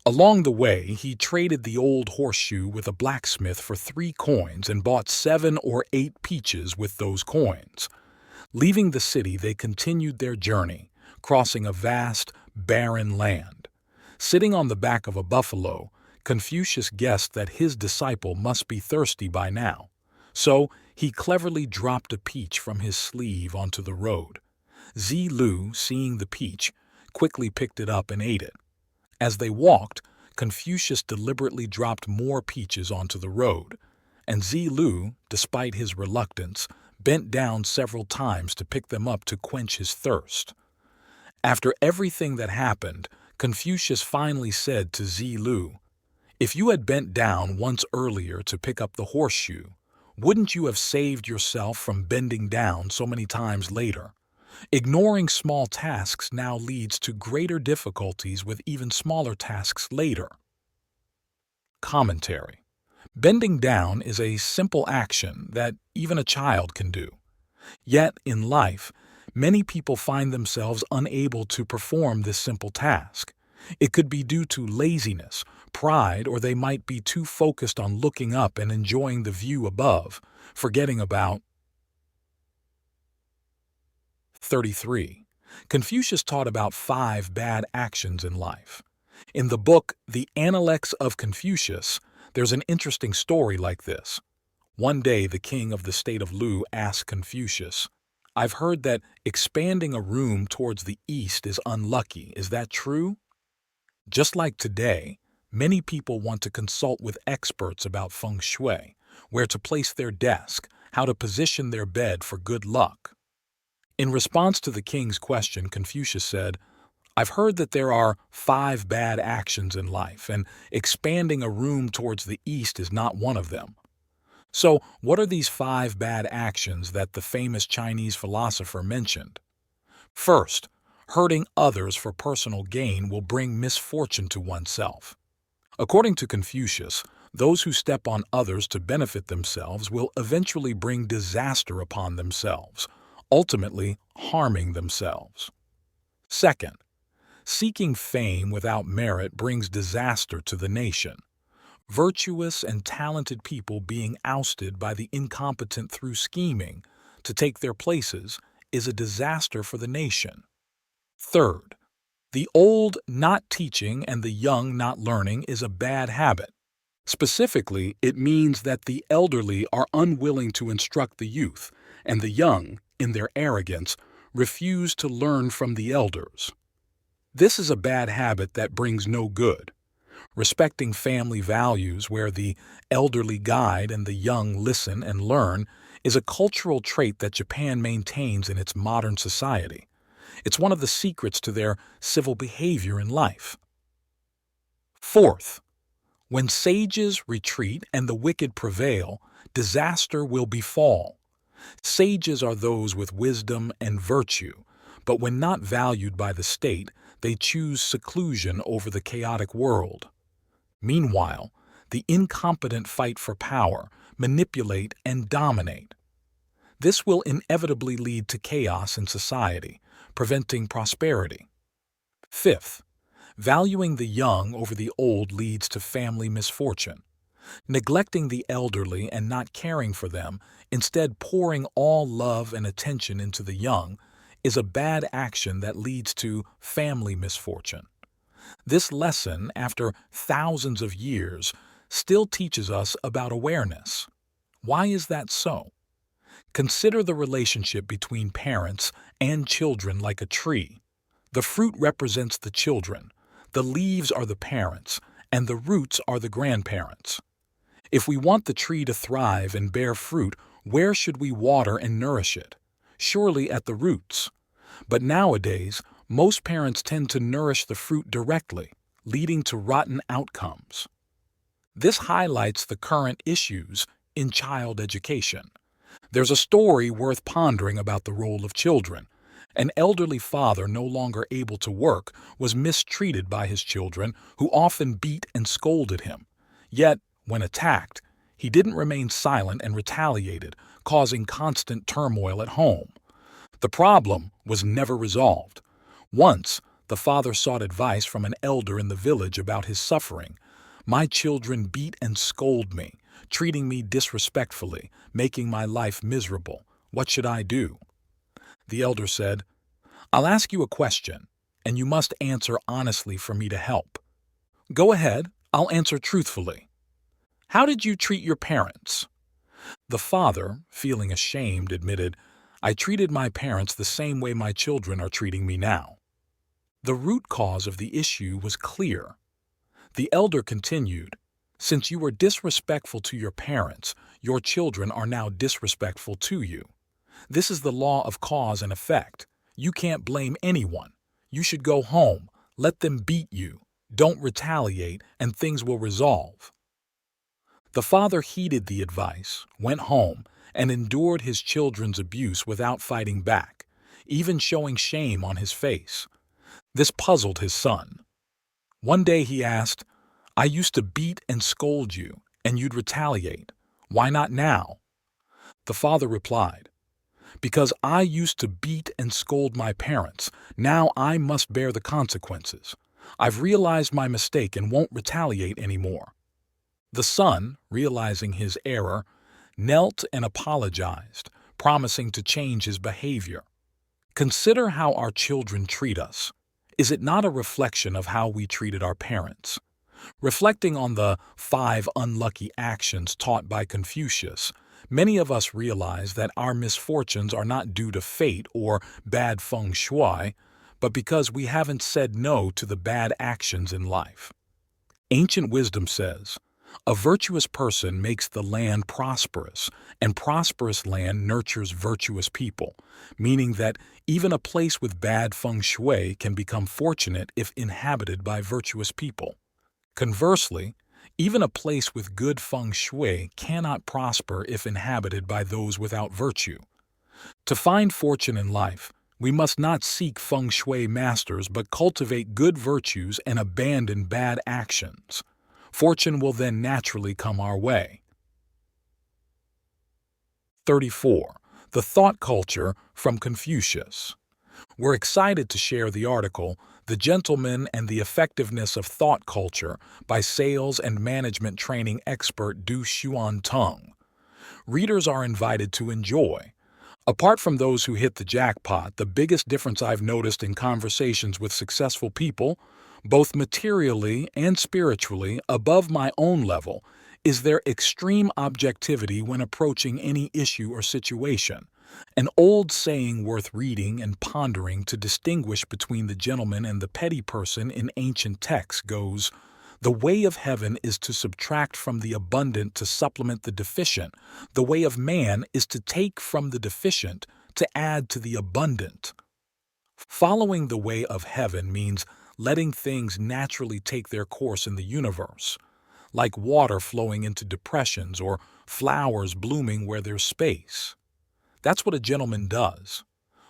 Along the way, he traded the old horseshoe with a blacksmith for 3 coins and bought 7 or 8 peaches with those coins. Leaving the city, they continued their journey, crossing a vast, barren land. Sitting on the back of a buffalo, Confucius guessed that his disciple must be thirsty by now. So he cleverly dropped a peach from his sleeve onto the road. Zi Lu, seeing the peach, quickly picked it up and ate it. As they walked, Confucius deliberately dropped more peaches onto the road, and Zi Lu, despite his reluctance, bent down several times to pick them up to quench his thirst. After everything that happened, Confucius finally said to Zi Lu, "If you had bent down once earlier to pick up the horseshoe, wouldn't you have saved yourself from bending down so many times later? Ignoring small tasks now leads to greater difficulties with even smaller tasks later." Commentary. Bending down is a simple action that even a child can do. Yet, in life, many people find themselves unable to perform this simple task. It could be due to laziness, pride, or they might be too focused on looking up and enjoying the view above, forgetting about 33. Confucius taught about 5 bad actions in life. In the book The Analects of Confucius, there's an interesting story like this. One day, the king of the state of Lu asked Confucius, "I've heard that expanding a room towards the east is unlucky. Is that true?" Just like today, many people want to consult with experts about feng shui, where to place their desk, how to position their bed for good luck. In response to the king's question, Confucius said, "I've heard that there are 5 bad actions in life, and expanding a room towards the east is not one of them. So, what are these 5 bad actions that the famous Chinese philosopher mentioned? First, hurting others for personal gain will bring misfortune to oneself. According to Confucius, those who step on others to benefit themselves will eventually bring disaster upon themselves, ultimately harming themselves. Second, seeking fame without merit brings disaster to the nation. Virtuous and talented people being ousted by the incompetent through scheming to take their places is a disaster for the nation. Third, the old not teaching and the young not learning is a bad habit. Specifically, it means that the elderly are unwilling to instruct the youth, and the young, in their arrogance, refuse to learn from the elders. This is a bad habit that brings no good. Respecting family values where the elderly guide and the young listen and learn is a cultural trait that Japan maintains in its modern society. It's one of the secrets to their civil behavior in life. Fourth, when sages retreat and the wicked prevail, disaster will befall. Sages are those with wisdom and virtue, but when not valued by the state, they choose seclusion over the chaotic world. Meanwhile, the incompetent fight for power, manipulate, and dominate. This will inevitably lead to chaos in society, preventing prosperity. Fifth, valuing the young over the old leads to family misfortune. Neglecting the elderly and not caring for them, instead pouring all love and attention into the young, is a bad action that leads to family misfortune. This lesson, after thousands of years, still teaches us about awareness. Why is that so? Consider the relationship between parents and children like a tree. The fruit represents the children, the leaves are the parents, and the roots are the grandparents. If we want the tree to thrive and bear fruit, where should we water and nourish it? Surely at the roots. But nowadays, most parents tend to nourish the fruit directly, leading to rotten outcomes. This highlights the current issues in child education. There's a story worth pondering about the role of children. An elderly father, no longer able to work, was mistreated by his children, who often beat and scolded him. Yet, when attacked, he didn't remain silent and retaliated, causing constant turmoil at home. The problem was never resolved. Once, the father sought advice from an elder in the village about his suffering. "My children beat and scold me, treating me disrespectfully, making my life miserable. What should I do?" The elder said, "I'll ask you a question, and you must answer honestly for me to help." "Go ahead, I'll answer truthfully." "How did you treat your parents?" The father, feeling ashamed, admitted, "I treated my parents the same way my children are treating me now." The root cause of the issue was clear. The elder continued, "Since you were disrespectful to your parents, your children are now disrespectful to you. This is the law of cause and effect. You can't blame anyone. You should go home, let them beat you, don't retaliate, and things will resolve." The father heeded the advice, went home, and endured his children's abuse without fighting back, even showing shame on his face. This puzzled his son. One day he asked, "I used to beat and scold you, and you'd retaliate. Why not now?" The father replied, "Because I used to beat and scold my parents, now I must bear the consequences. I've realized my mistake and won't retaliate anymore." The son, realizing his error, knelt and apologized, promising to change his behavior. Consider how our children treat us. Is it not a reflection of how we treated our parents? Reflecting on the 5 unlucky actions taught by Confucius, many of us realize that our misfortunes are not due to fate or bad feng shui, but because we haven't said no to the bad actions in life. Ancient wisdom says, "A virtuous person makes the land prosperous, and prosperous land nurtures virtuous people," meaning that even a place with bad feng shui can become fortunate if inhabited by virtuous people. Conversely, even a place with good feng shui cannot prosper if inhabited by those without virtue. To find fortune in life, we must not seek feng shui masters but cultivate good virtues and abandon bad actions. Fortune will then naturally come our way. 34. The Thought Culture from Confucius. We're excited to share the article, "The Gentleman and the Effectiveness of Thought Culture" by sales and management training expert Du Xuan Tung. Readers are invited to enjoy. Apart from those who hit the jackpot, the biggest difference I've noticed in conversations with successful people, both materially and spiritually above my own level, is their extreme objectivity when approaching any issue or situation. An old saying worth reading and pondering to distinguish between the gentleman and the petty person in ancient texts goes, "The way of heaven is to subtract from the abundant to supplement the deficient. The way of man is to take from the deficient to add to the abundant." Following the way of heaven means letting things naturally take their course in the universe, like water flowing into depressions or flowers blooming where there's space. That's what a gentleman does.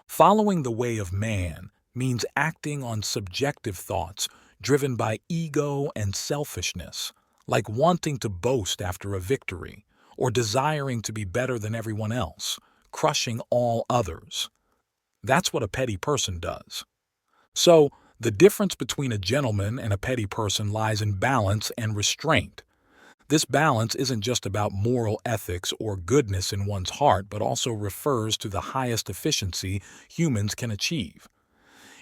Following the way of man means acting on subjective thoughts driven by ego and selfishness, like wanting to boast after a victory or desiring to be better than everyone else, crushing all others. That's what a petty person does. So, the difference between a gentleman and a petty person lies in balance and restraint. This balance isn't just about moral ethics or goodness in one's heart, but also refers to the highest efficiency humans can achieve.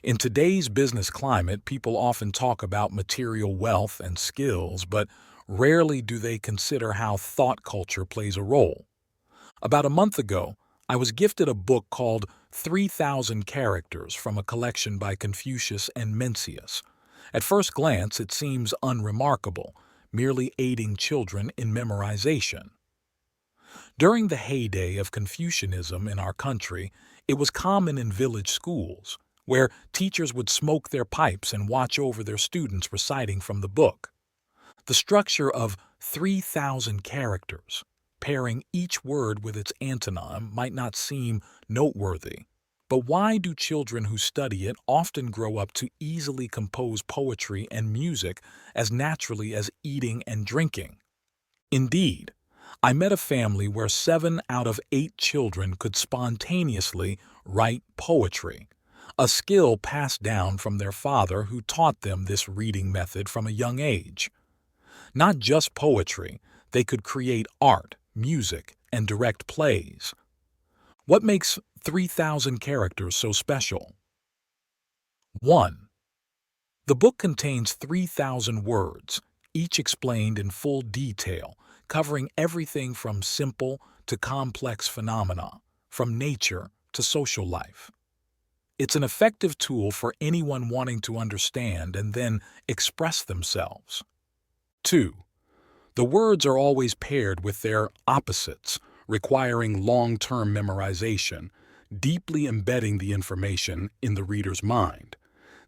In today's business climate, people often talk about material wealth and skills, but rarely do they consider how thought culture plays a role. About a month ago, I was gifted a book called 3,000 Characters from a collection by Confucius and Mencius. At first glance, it seems unremarkable, merely aiding children in memorization. During the heyday of Confucianism in our country, it was common in village schools, where teachers would smoke their pipes and watch over their students reciting from the book. The structure of 3,000 characters, pairing each word with its antonym, might not seem noteworthy. But why do children who study it often grow up to easily compose poetry and music as naturally as eating and drinking? Indeed, I met a family where 7 out of 8 children could spontaneously write poetry, a skill passed down from their father who taught them this reading method from a young age. Not just poetry, they could create art, music, and direct plays. What makes 3,000 characters so special? 1. The book contains 3,000 words, each explained in full detail, covering everything from simple to complex phenomena, from nature to social life. It's an effective tool for anyone wanting to understand and then express themselves. 2. The words are always paired with their opposites, requiring long-term memorization, deeply embedding the information in the reader's mind.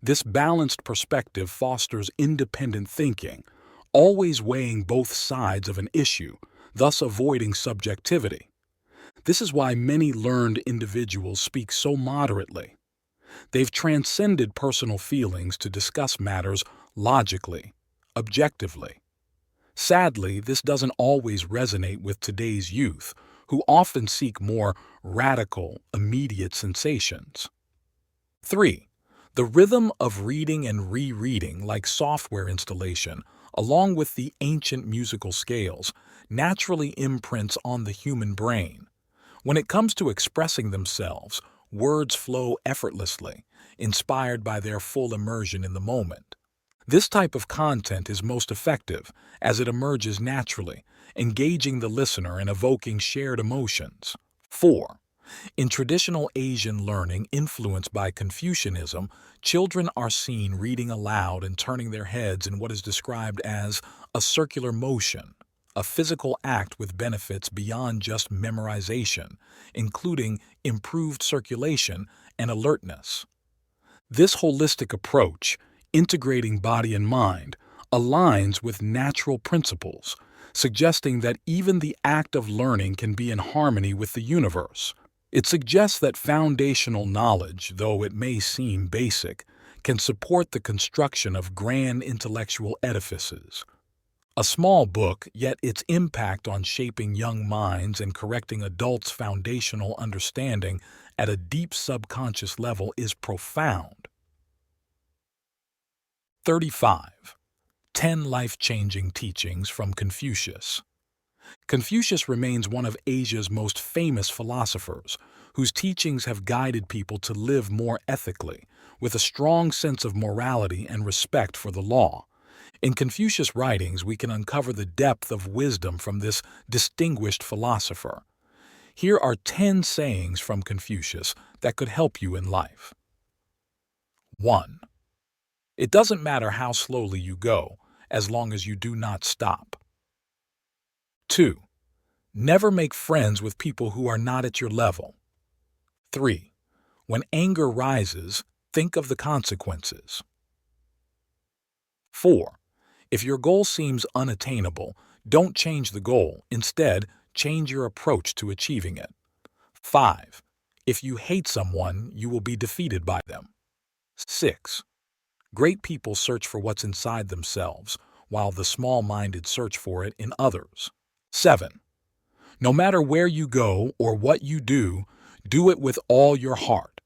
This balanced perspective fosters independent thinking, always weighing both sides of an issue, thus avoiding subjectivity. This is why many learned individuals speak so moderately. They've transcended personal feelings to discuss matters logically, objectively. Sadly, this doesn't always resonate with today's youth, who often seek more radical, immediate sensations. 3. The rhythm of reading and rereading, like software installation, along with the ancient musical scales, naturally imprints on the human brain. When it comes to expressing themselves, words flow effortlessly, inspired by their full immersion in the moment. This type of content is most effective as it emerges naturally, engaging the listener and evoking shared emotions. 4. In traditional Asian learning influenced by Confucianism, children are seen reading aloud and turning their heads in what is described as a circular motion, a physical act with benefits beyond just memorization, including improved circulation and alertness. This holistic approach, integrating body and mind, aligns with natural principles, suggesting that even the act of learning can be in harmony with the universe. It suggests that foundational knowledge, though it may seem basic, can support the construction of grand intellectual edifices. A small book, yet its impact on shaping young minds and correcting adults' foundational understanding at a deep subconscious level is profound. 35. 10 life-changing teachings from Confucius. Confucius remains one of Asia's most famous philosophers, whose teachings have guided people to live more ethically, with a strong sense of morality and respect for the law. In Confucius' writings, we can uncover the depth of wisdom from this distinguished philosopher. Here are 10 sayings from Confucius that could help you in life. 1. It doesn't matter how slowly you go, as long as you do not stop. 2. Never make friends with people who are not at your level. 3. When anger rises, think of the consequences. 4. If your goal seems unattainable, don't change the goal. Instead, change your approach to achieving it. 5. If you hate someone, you will be defeated by them. 6. Great people search for what's inside themselves, while the small-minded search for it in others. 7. No matter where you go or what you do it with all your heart.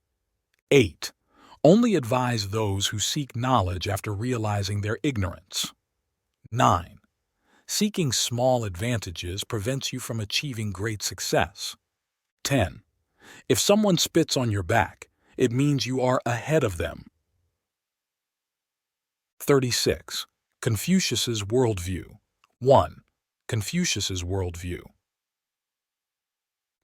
8. Only advise those who seek knowledge after realizing their ignorance. 9. Seeking small advantages prevents you from achieving great success. 10. If someone spits on your back, it means you are ahead of them. 36. Confucius's worldview. 1. Confucius's worldview.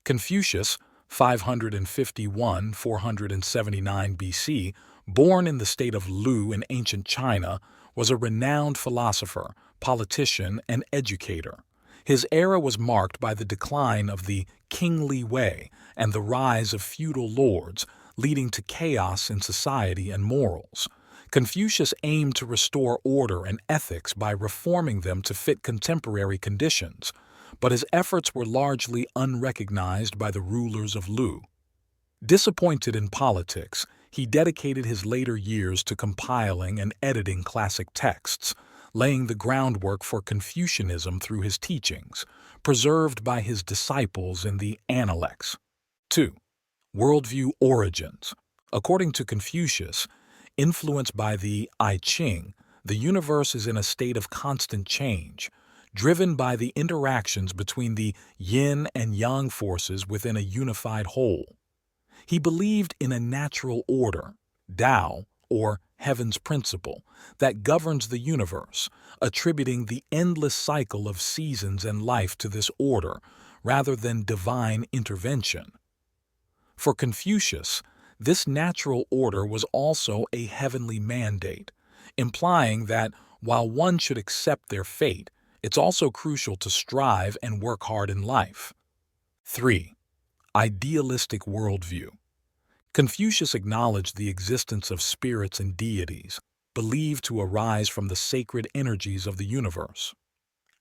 Confucius, 551–479 BC, born in the state of Lu in ancient China, was a renowned philosopher, politician, and educator. His era was marked by the decline of the kingly way and the rise of feudal lords, leading to chaos in society and morals. Confucius aimed to restore order and ethics by reforming them to fit contemporary conditions, but his efforts were largely unrecognized by the rulers of Lu. Disappointed in politics, he dedicated his later years to compiling and editing classic texts, laying the groundwork for Confucianism through his teachings, preserved by his disciples in the Analects. 2. Worldview origins. According to Confucius, influenced by the I Ching, the universe is in a state of constant change, driven by the interactions between the yin and yang forces within a unified whole. He believed in a natural order, Tao, or heaven's principle, that governs the universe, attributing the endless cycle of seasons and life to this order, rather than divine intervention. For Confucius, this natural order was also a heavenly mandate, implying that while one should accept their fate, it's also crucial to strive and work hard in life. 3. Idealistic worldview. Confucius acknowledged the existence of spirits and deities, believed to arise from the sacred energies of the universe.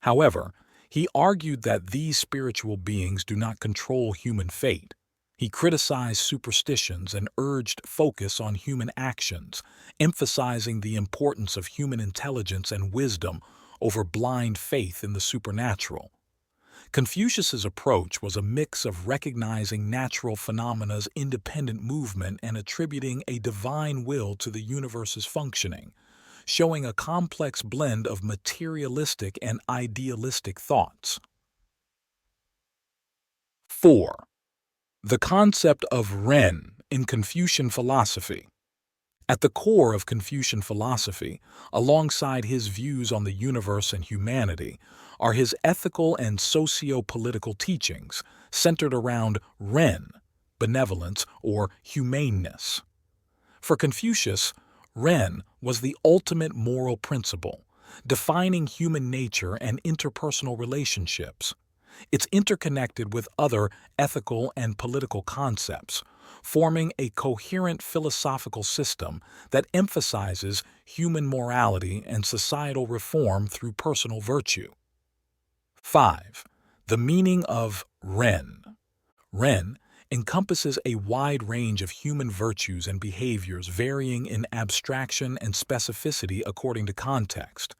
However, he argued that these spiritual beings do not control human fate. He criticized superstitions and urged focus on human actions, emphasizing the importance of human intelligence and wisdom over blind faith in the supernatural. Confucius's approach was a mix of recognizing natural phenomena's independent movement and attributing a divine will to the universe's functioning, showing a complex blend of materialistic and idealistic thoughts. 4. The concept of Ren in Confucian philosophy. At the core of Confucian philosophy, alongside his views on the universe and humanity, are his ethical and socio-political teachings centered around Ren, benevolence or humaneness. For Confucius, Ren was the ultimate moral principle, defining human nature and interpersonal relationships. It's interconnected with other ethical and political concepts, forming a coherent philosophical system that emphasizes human morality and societal reform through personal virtue. 5. The meaning of Ren. Ren encompasses a wide range of human virtues and behaviors varying in abstraction and specificity according to context.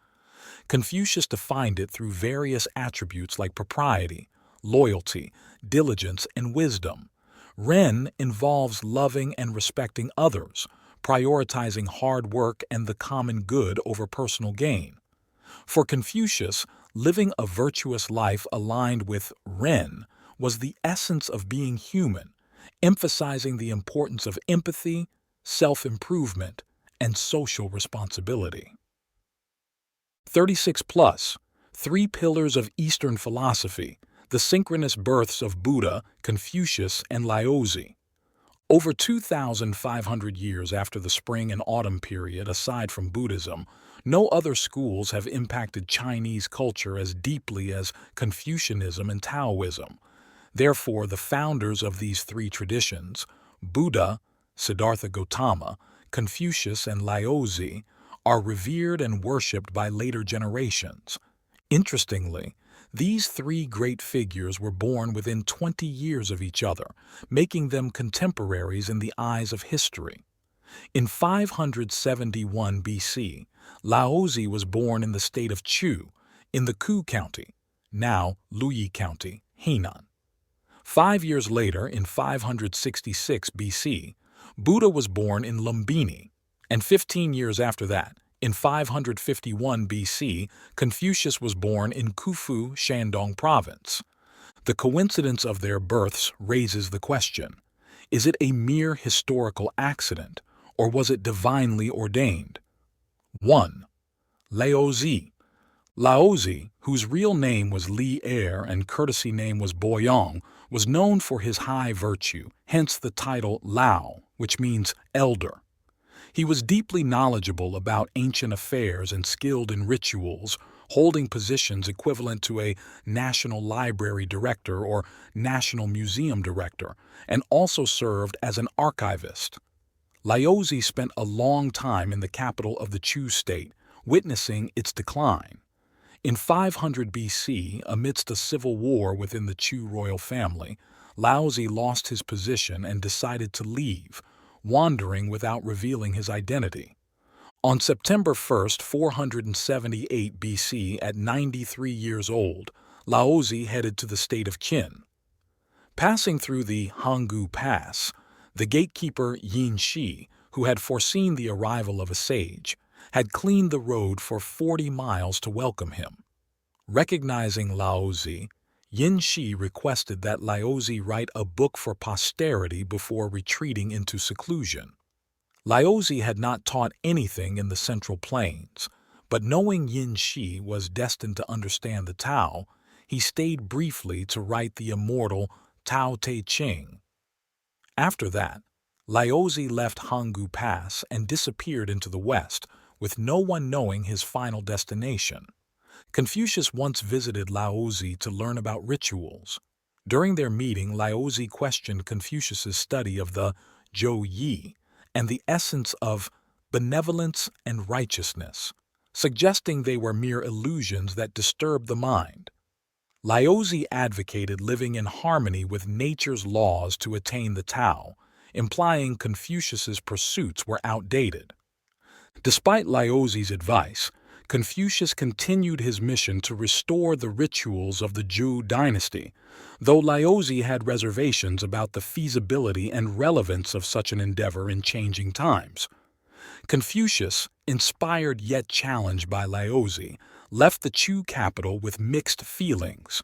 Confucius defined it through various attributes like propriety, loyalty, diligence, and wisdom. Ren involves loving and respecting others, prioritizing hard work and the common good over personal gain. For Confucius, living a virtuous life aligned with Ren was the essence of being human, emphasizing the importance of empathy, self-improvement, and social responsibility. 36+, 3 Pillars of Eastern Philosophy, the synchronous births of Buddha, Confucius, and LAOZI. Over 2,500 years after the Spring and Autumn period, aside from Buddhism, no other schools have impacted Chinese culture as deeply as Confucianism and Taoism. Therefore, the founders of these 3 traditions, Buddha, Siddhartha Gautama, Confucius, and LAOZI, are revered and worshipped by later generations. Interestingly, These three great figures were born within 20 years of each other, making them contemporaries in the eyes of history. In 571 BC, LAOZI was born in the state of Chu, in the Ku County, now Luyi County, Henan. 5 years later, in 566 BC, Buddha was born in Lumbini, and 15 years after that, in 551 BC, Confucius was born in Khufu, Shandong Province. The coincidence of their births raises the question, is it a mere historical accident, or was it divinely ordained? 1. LAOZI. LAOZI, whose real name was Li Er and courtesy name was Boyong, was known for his high virtue, hence the title Lao, which means elder. He was deeply knowledgeable about ancient affairs and skilled in rituals, holding positions equivalent to a National Library Director or National Museum Director, and also served as an archivist. LAOZI spent a long time in the capital of the Chu state, witnessing its decline. In 500 BC, amidst a civil war within the Chu royal family, LAOZI lost his position and decided to leave, wandering without revealing his identity. On September 1, 478 BC, at 93 years old, LAOZI headed to the state of Qin. Passing through the Hanggu Pass, the gatekeeper Yin Shi, who had foreseen the arrival of a sage, had cleaned the road for 40 miles to welcome him. Recognizing LAOZI, Yin Shi requested that LAOZI write a book for posterity before retreating into seclusion. LAOZI had not taught anything in the Central Plains, but knowing Yin Shi was destined to understand the Tao, he stayed briefly to write the immortal Tao Te Ching. After that, LAOZI left Hanggu Pass and disappeared into the west, with no one knowing his final destination. Confucius once visited LAOZI to learn about rituals. During their meeting, LAOZI questioned Confucius's study of the Zhou Yi and the essence of benevolence and righteousness, suggesting they were mere illusions that disturbed the mind. LAOZI advocated living in harmony with nature's laws to attain the Tao, implying Confucius's pursuits were outdated. Despite LAOZI's advice, Confucius continued his mission to restore the rituals of the Zhou dynasty, though LAOZI had reservations about the feasibility and relevance of such an endeavor in changing times. Confucius, inspired yet challenged by LAOZI, left the Chu capital with mixed feelings.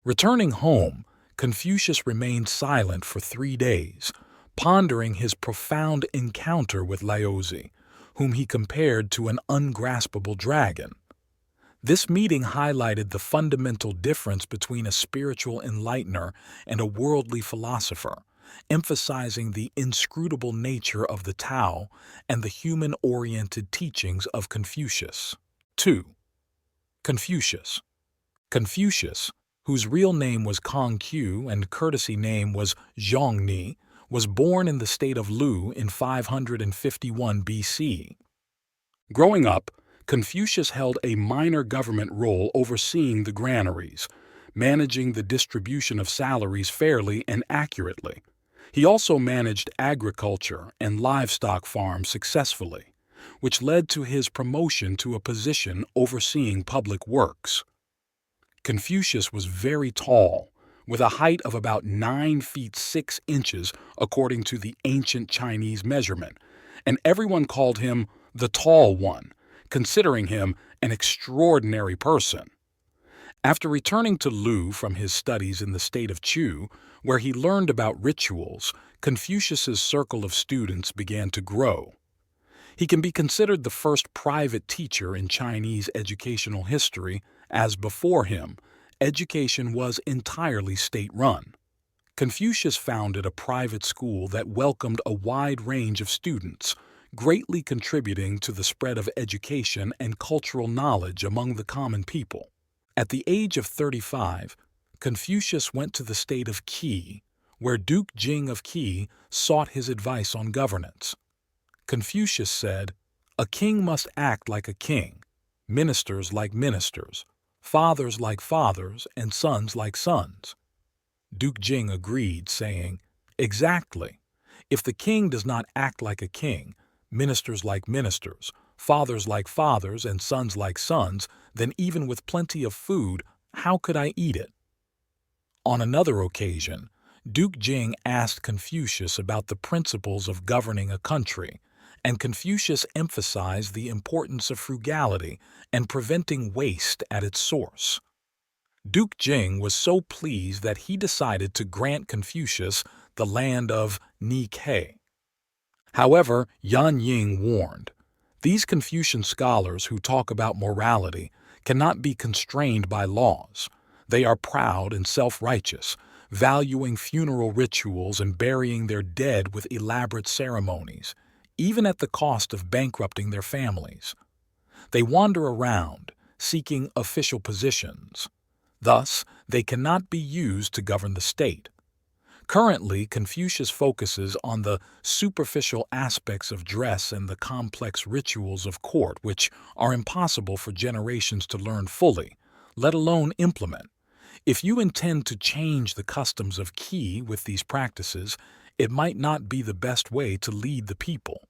Returning home, Confucius remained silent for 3 days, pondering his profound encounter with LAOZI, whom he compared to an ungraspable dragon. This meeting highlighted the fundamental difference between a spiritual enlightener and a worldly philosopher, emphasizing the inscrutable nature of the Tao and the human-oriented teachings of Confucius. 2. Confucius. Confucius, whose real name was Kongqiu and courtesy name was Zhongni, was born in the state of Lu in 551 BC. Growing up, Confucius held a minor government role overseeing the granaries, managing the distribution of salaries fairly and accurately. He also managed agriculture and livestock farms successfully, which led to his promotion to a position overseeing public works. Confucius was very tall, with a height of about 9 feet 6 inches according to the ancient Chinese measurement, and everyone called him the Tall One, considering him an extraordinary person. After returning to Lu from his studies in the state of Chu, where he learned about rituals, Confucius's circle of students began to grow. He can be considered the first private teacher in Chinese educational history, as before him, education was entirely state-run. Confucius founded a private school that welcomed a wide range of students, greatly contributing to the spread of education and cultural knowledge among the common people. At the age of 35, Confucius went to the state of Qi, where Duke Jing of Qi sought his advice on governance. Confucius said, "A king must act like a king, ministers like ministers, fathers like fathers and sons like sons. Duke Jing agreed, saying, "Exactly. If the king does not act like a king, ministers like ministers, fathers like fathers, and sons like sons, then even with plenty of food, how could I eat it?" On another occasion, Duke Jing asked Confucius about the principles of governing a country, and Confucius emphasized the importance of frugality and preventing waste at its source. Duke Jing was so pleased that he decided to grant Confucius the land of Nikkei. However, Yan Ying warned, "These Confucian scholars who talk about morality cannot be constrained by laws. They are proud and self-righteous, valuing funeral rituals and burying their dead with elaborate ceremonies, even at the cost of bankrupting their families. They wander around, seeking official positions. Thus, they cannot be used to govern the state." Currently, Confucius focuses on the superficial aspects of dress and the complex rituals of court, which are impossible for generations to learn fully, let alone implement. If you intend to change the customs of Qi with these practices, it might not be the best way to lead the people.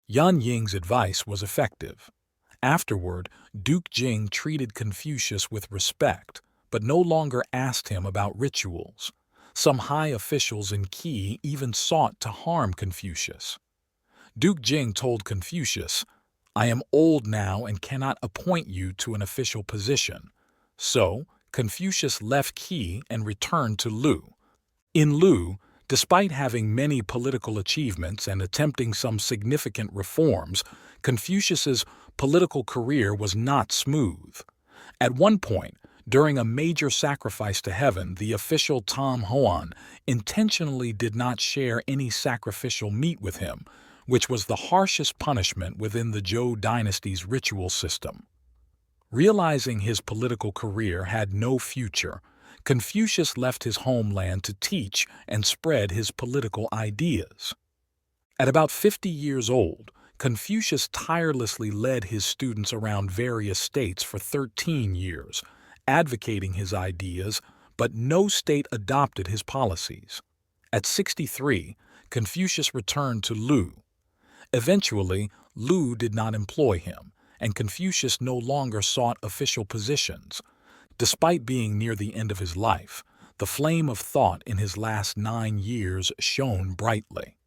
Yan Ying's advice was effective. Afterward, Duke Jing treated Confucius with respect, but no longer asked him about rituals. Some high officials in Qi even sought to harm Confucius. Duke Jing told Confucius, "I am old now and cannot appoint you to an official position." So, Confucius left Qi and returned to Lu. In Lu, despite having many political achievements and attempting some significant reforms, Confucius's political career was not smooth. At one point, during a major sacrifice to heaven, the official Tom Hoan intentionally did not share any sacrificial meat with him, which was the harshest punishment within the Zhou dynasty's ritual system. Realizing his political career had no future, Confucius left his homeland to teach and spread his political ideas. At about 50 years old, Confucius tirelessly led his students around various states for 13 years, advocating his ideas, but no state adopted his policies. At 63, Confucius returned to Lu. Eventually, Lu did not employ him, and Confucius no longer sought official positions. Despite being near the end of his life, the flame of thought in his last 9 years shone brightly.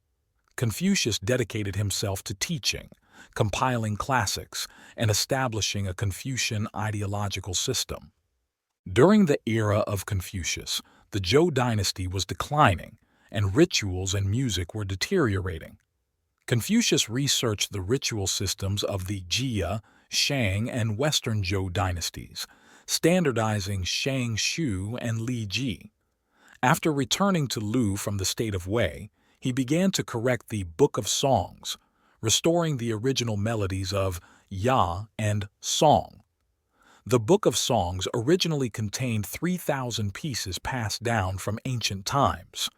Confucius dedicated himself to teaching, compiling classics, and establishing a Confucian ideological system. During the era of Confucius, the Zhou dynasty was declining, and rituals and music were deteriorating. Confucius researched the ritual systems of the Jia, Shang, and Western Zhou dynasties, standardizing Shang Shu and Li Ji. After returning to Lu from the state of Wei, he began to correct the Book of Songs, restoring the original melodies of Ya and Song. The Book of Songs originally contained 3,000 pieces passed down from ancient times.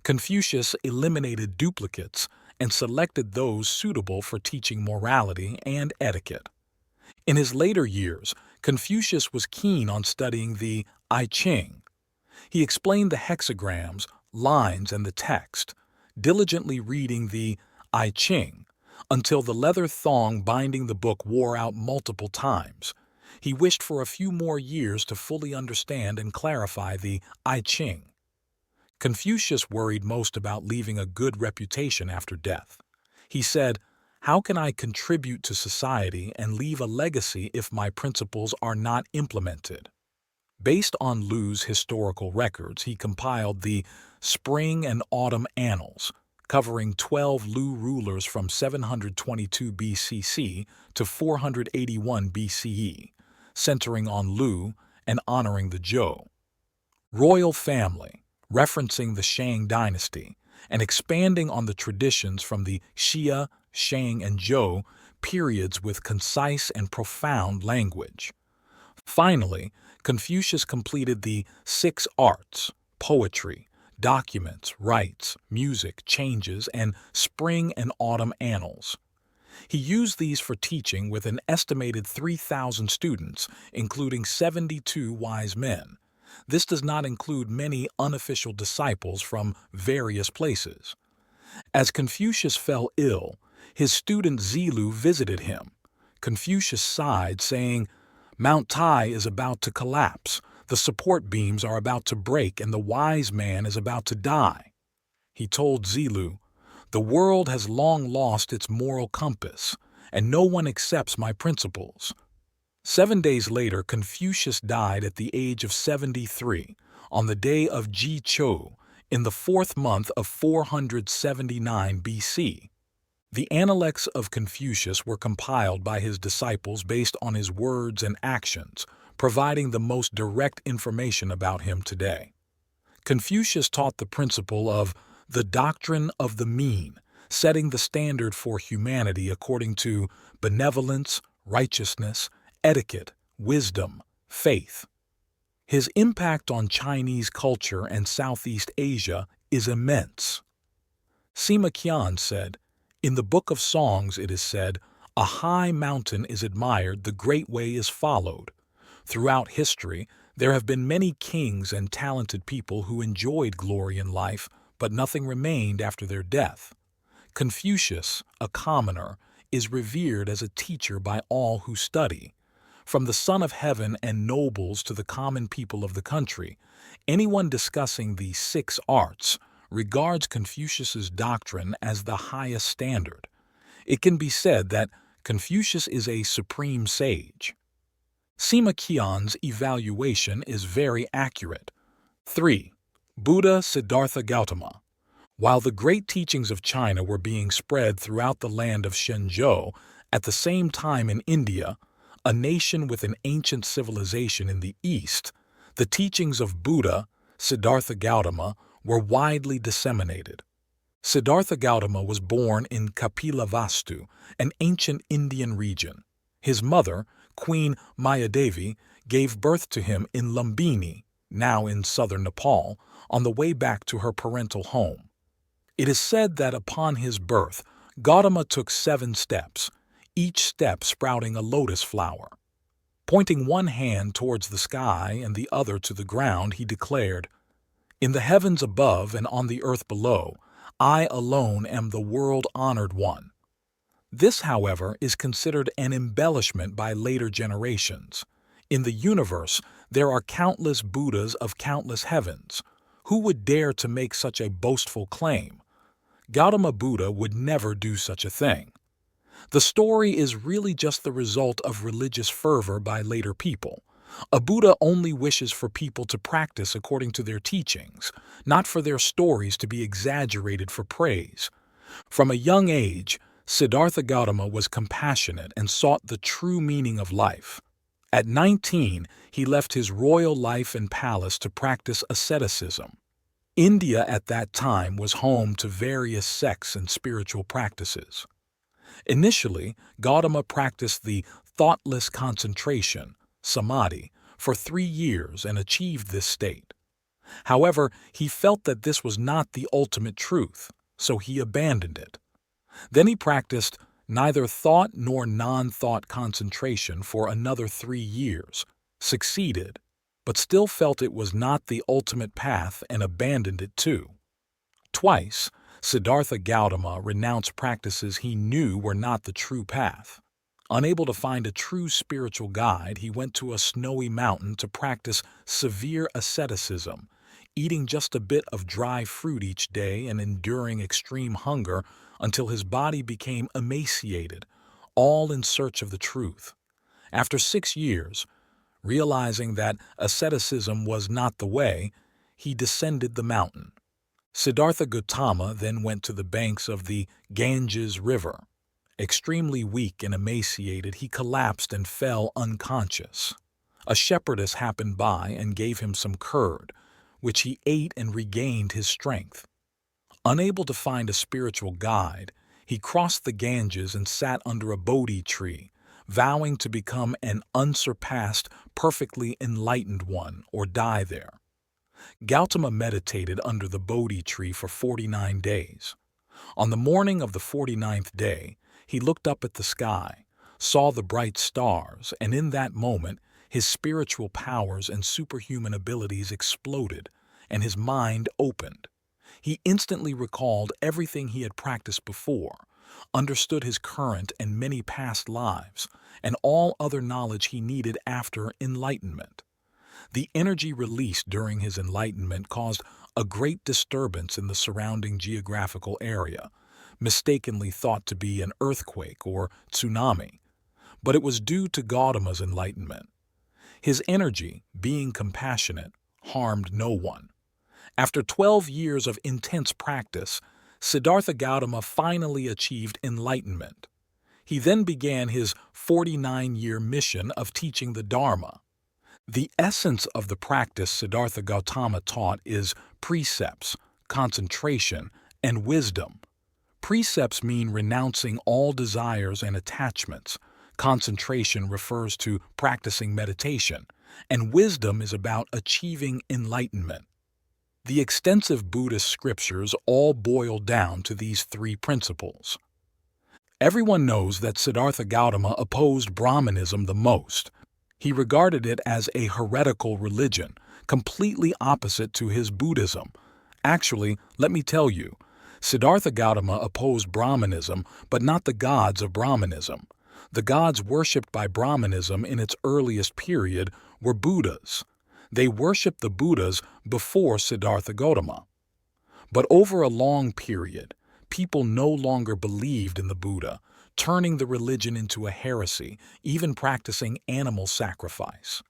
Confucius eliminated duplicates and selected those suitable for teaching morality and etiquette. In his later years, Confucius was keen on studying the I Ching. He explained the hexagrams, lines, and the text, diligently reading the I Ching until the leather thong binding the book wore out multiple times. He wished for a few more years to fully understand and clarify the I Ching. Confucius worried most about leaving a good reputation after death. He said, "How can I contribute to society and leave a legacy if my principles are not implemented?" Based on Lu's historical records, he compiled the Spring and Autumn Annals, covering 12 Lu rulers from 722 BCC to 481 BCE, centering on Lu and honoring the Zhou. Royal family, referencing the Shang dynasty, and expanding on the traditions from the Xia, Shang, and Zhou periods with concise and profound language. Finally, Confucius completed the 6 arts, poetry, documents, rites, music, changes, and Spring and Autumn Annals. He used these for teaching with an estimated 3,000 students, including 72 wise men. This does not include many unofficial disciples from various places. As Confucius fell ill, his student Zilu visited him. Confucius sighed, saying, "Mount Tai is about to collapse, the support beams are about to break, and the wise man is about to die." He told Zilu, "The world has long lost its moral compass, and no one accepts my principles." 7 days later, Confucius died at the age of 73, on the day of Ji Chou, in the 4th month of 479 BC. The Analects of Confucius were compiled by his disciples based on his words and actions, providing the most direct information about him today. Confucius taught the principle of the doctrine of the mean, setting the standard for humanity according to benevolence, righteousness, etiquette, wisdom, faith. His impact on Chinese culture and Southeast Asia is immense. Sima Qian said, "In the Book of Songs it is said, 'A high mountain is admired, the great way is followed.' Throughout history, there have been many kings and talented people who enjoyed glory in life, but nothing remained after their death. Confucius, a commoner, is revered as a teacher by all who study. From the Son of Heaven and nobles to the common people of the country, anyone discussing the 6 arts regards Confucius's doctrine as the highest standard. It can be said that Confucius is a supreme sage." Sima Qian's evaluation is very accurate. 3. Buddha Siddhartha Gautama. While the great teachings of China were being spread throughout the land of Shenzhou, at the same time in India, a nation with an ancient civilization in the East, the teachings of Buddha, Siddhartha Gautama, were widely disseminated. Siddhartha Gautama was born in Kapilavastu, an ancient Indian region. His mother, Queen Mayadevi, gave birth to him in Lumbini, now in southern Nepal, on the way back to her parental home. It is said that upon his birth, Gautama took 7 steps, each step sprouting a lotus flower. Pointing one hand towards the sky and the other to the ground, he declared, "In the heavens above and on the earth below, I alone am the world-honored one." This, however, is considered an embellishment by later generations. In the universe, there are countless Buddhas of countless heavens. Who would dare to make such a boastful claim? Gautama Buddha would never do such a thing. The story is really just the result of religious fervor by later people. A Buddha only wishes for people to practice according to their teachings, not for their stories to be exaggerated for praise. From a young age, Siddhartha Gautama was compassionate and sought the true meaning of life. At 19, he left his royal life and palace to practice asceticism. India at that time was home to various sects and spiritual practices. Initially, Gautama practiced the thoughtless concentration, samadhi, for 3 years and achieved this state. However, he felt that this was not the ultimate truth, so he abandoned it. Then he practiced neither thought nor non-thought concentration for another 3 years, succeeded, but still felt it was not the ultimate path and abandoned it too. Twice, Siddhartha Gautama renounced practices he knew were not the true path. Unable to find a true spiritual guide, he went to a snowy mountain to practice severe asceticism, eating just a bit of dry fruit each day and enduring extreme hunger until his body became emaciated, all in search of the truth. After 6 years, realizing that asceticism was not the way, he descended the mountain. Siddhartha Gautama then went to the banks of the Ganges River. Extremely weak and emaciated, he collapsed and fell unconscious. A shepherdess happened by and gave him some curd, which he ate and regained his strength. Unable to find a spiritual guide, he crossed the Ganges and sat under a Bodhi tree, vowing to become an unsurpassed, perfectly enlightened one or die there. Gautama meditated under the Bodhi tree for 49 days. On the morning of the 49th day, He looked up at the sky, saw the bright stars, and in that moment, his spiritual powers and superhuman abilities exploded, and his mind opened. He instantly recalled everything he had practiced before, understood his current and many past lives, and all other knowledge he needed after enlightenment. The energy released during his enlightenment caused a great disturbance in the surrounding geographical area, mistakenly thought to be an earthquake or tsunami. But it was due to Gautama's enlightenment. His energy, being compassionate, harmed no one. After 12 years of intense practice, Siddhartha Gautama finally achieved enlightenment. He then began his 49-year mission of teaching the Dharma. The essence of the practice Siddhartha Gautama taught is precepts, concentration, and wisdom. Precepts mean renouncing all desires and attachments. Concentration refers to practicing meditation, and wisdom is about achieving enlightenment. The extensive Buddhist scriptures all boil down to these three principles. Everyone knows that Siddhartha Gautama opposed Brahmanism the most. He regarded it as a heretical religion, completely opposite to his Buddhism. Actually, let me tell you, Siddhartha Gautama opposed Brahmanism, but not the gods of Brahmanism. The gods worshipped by Brahmanism in its earliest period were Buddhas. They worshipped the Buddhas before Siddhartha Gautama. But over a long period, people no longer believed in the Buddha, turning the religion into a heresy, even practicing animal sacrifice.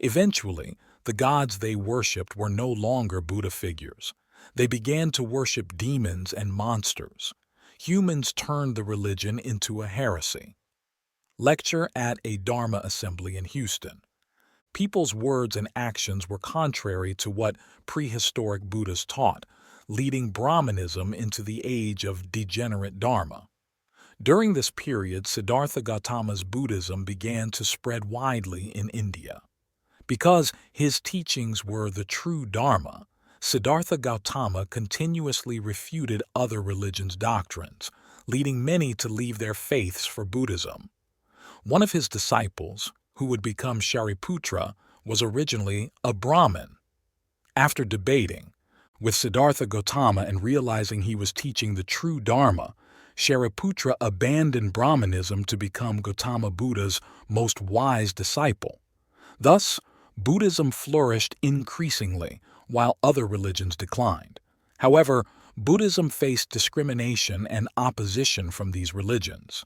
Eventually, the gods they worshipped were no longer Buddha figures. They began to worship demons and monsters. Humans turned the religion into a heresy. Lecture at a Dharma assembly in Houston. People's words and actions were contrary to what prehistoric Buddhas taught, leading Brahmanism into the age of degenerate Dharma. During this period, Siddhartha Gautama's Buddhism began to spread widely in India. Because his teachings were the true Dharma, Siddhartha Gautama continuously refuted other religions' doctrines, leading many to leave their faiths for Buddhism. One of his disciples, who would become Shariputra, was originally a Brahmin. After debating with Siddhartha Gautama and realizing he was teaching the true Dharma, Shariputra abandoned Brahmanism to become Gautama Buddha's most wise disciple. Thus, Buddhism flourished increasingly, while other religions declined. However, Buddhism faced discrimination and opposition from these religions.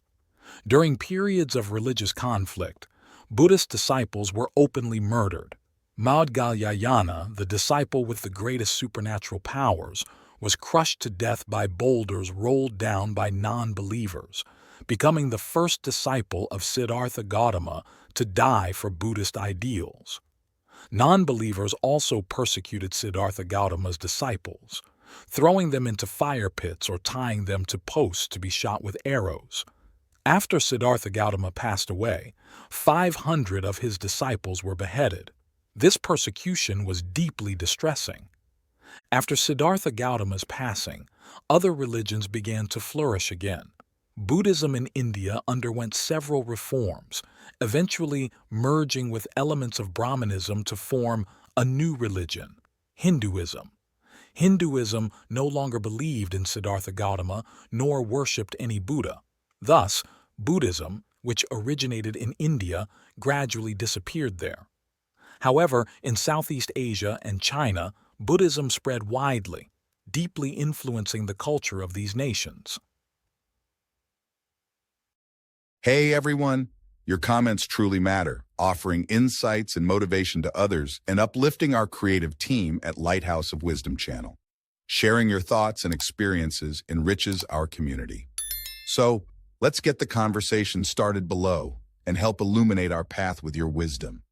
During periods of religious conflict, Buddhist disciples were openly murdered. Maudgalyayana, the disciple with the greatest supernatural powers, was crushed to death by boulders rolled down by non-believers, becoming the first disciple of Siddhartha Gautama to die for Buddhist ideals. Non-believers also persecuted Siddhartha Gautama's disciples, throwing them into fire pits or tying them to posts to be shot with arrows. After Siddhartha Gautama passed away, 500 of his disciples were beheaded. This persecution was deeply distressing. After Siddhartha Gautama's passing, other religions began to flourish again. Buddhism in India underwent several reforms, eventually merging with elements of Brahmanism to form a new religion, Hinduism. Hinduism no longer believed in Siddhartha Gautama nor worshipped any Buddha. Thus, Buddhism, which originated in India, gradually disappeared there. However, in Southeast Asia and China, Buddhism spread widely, deeply influencing the culture of these nations. Hey everyone, your comments truly matter, offering insights and motivation to others and uplifting our creative team at Lighthouse of Wisdom channel. Sharing your thoughts and experiences enriches our community. So, let's get the conversation started below and help illuminate our path with your wisdom.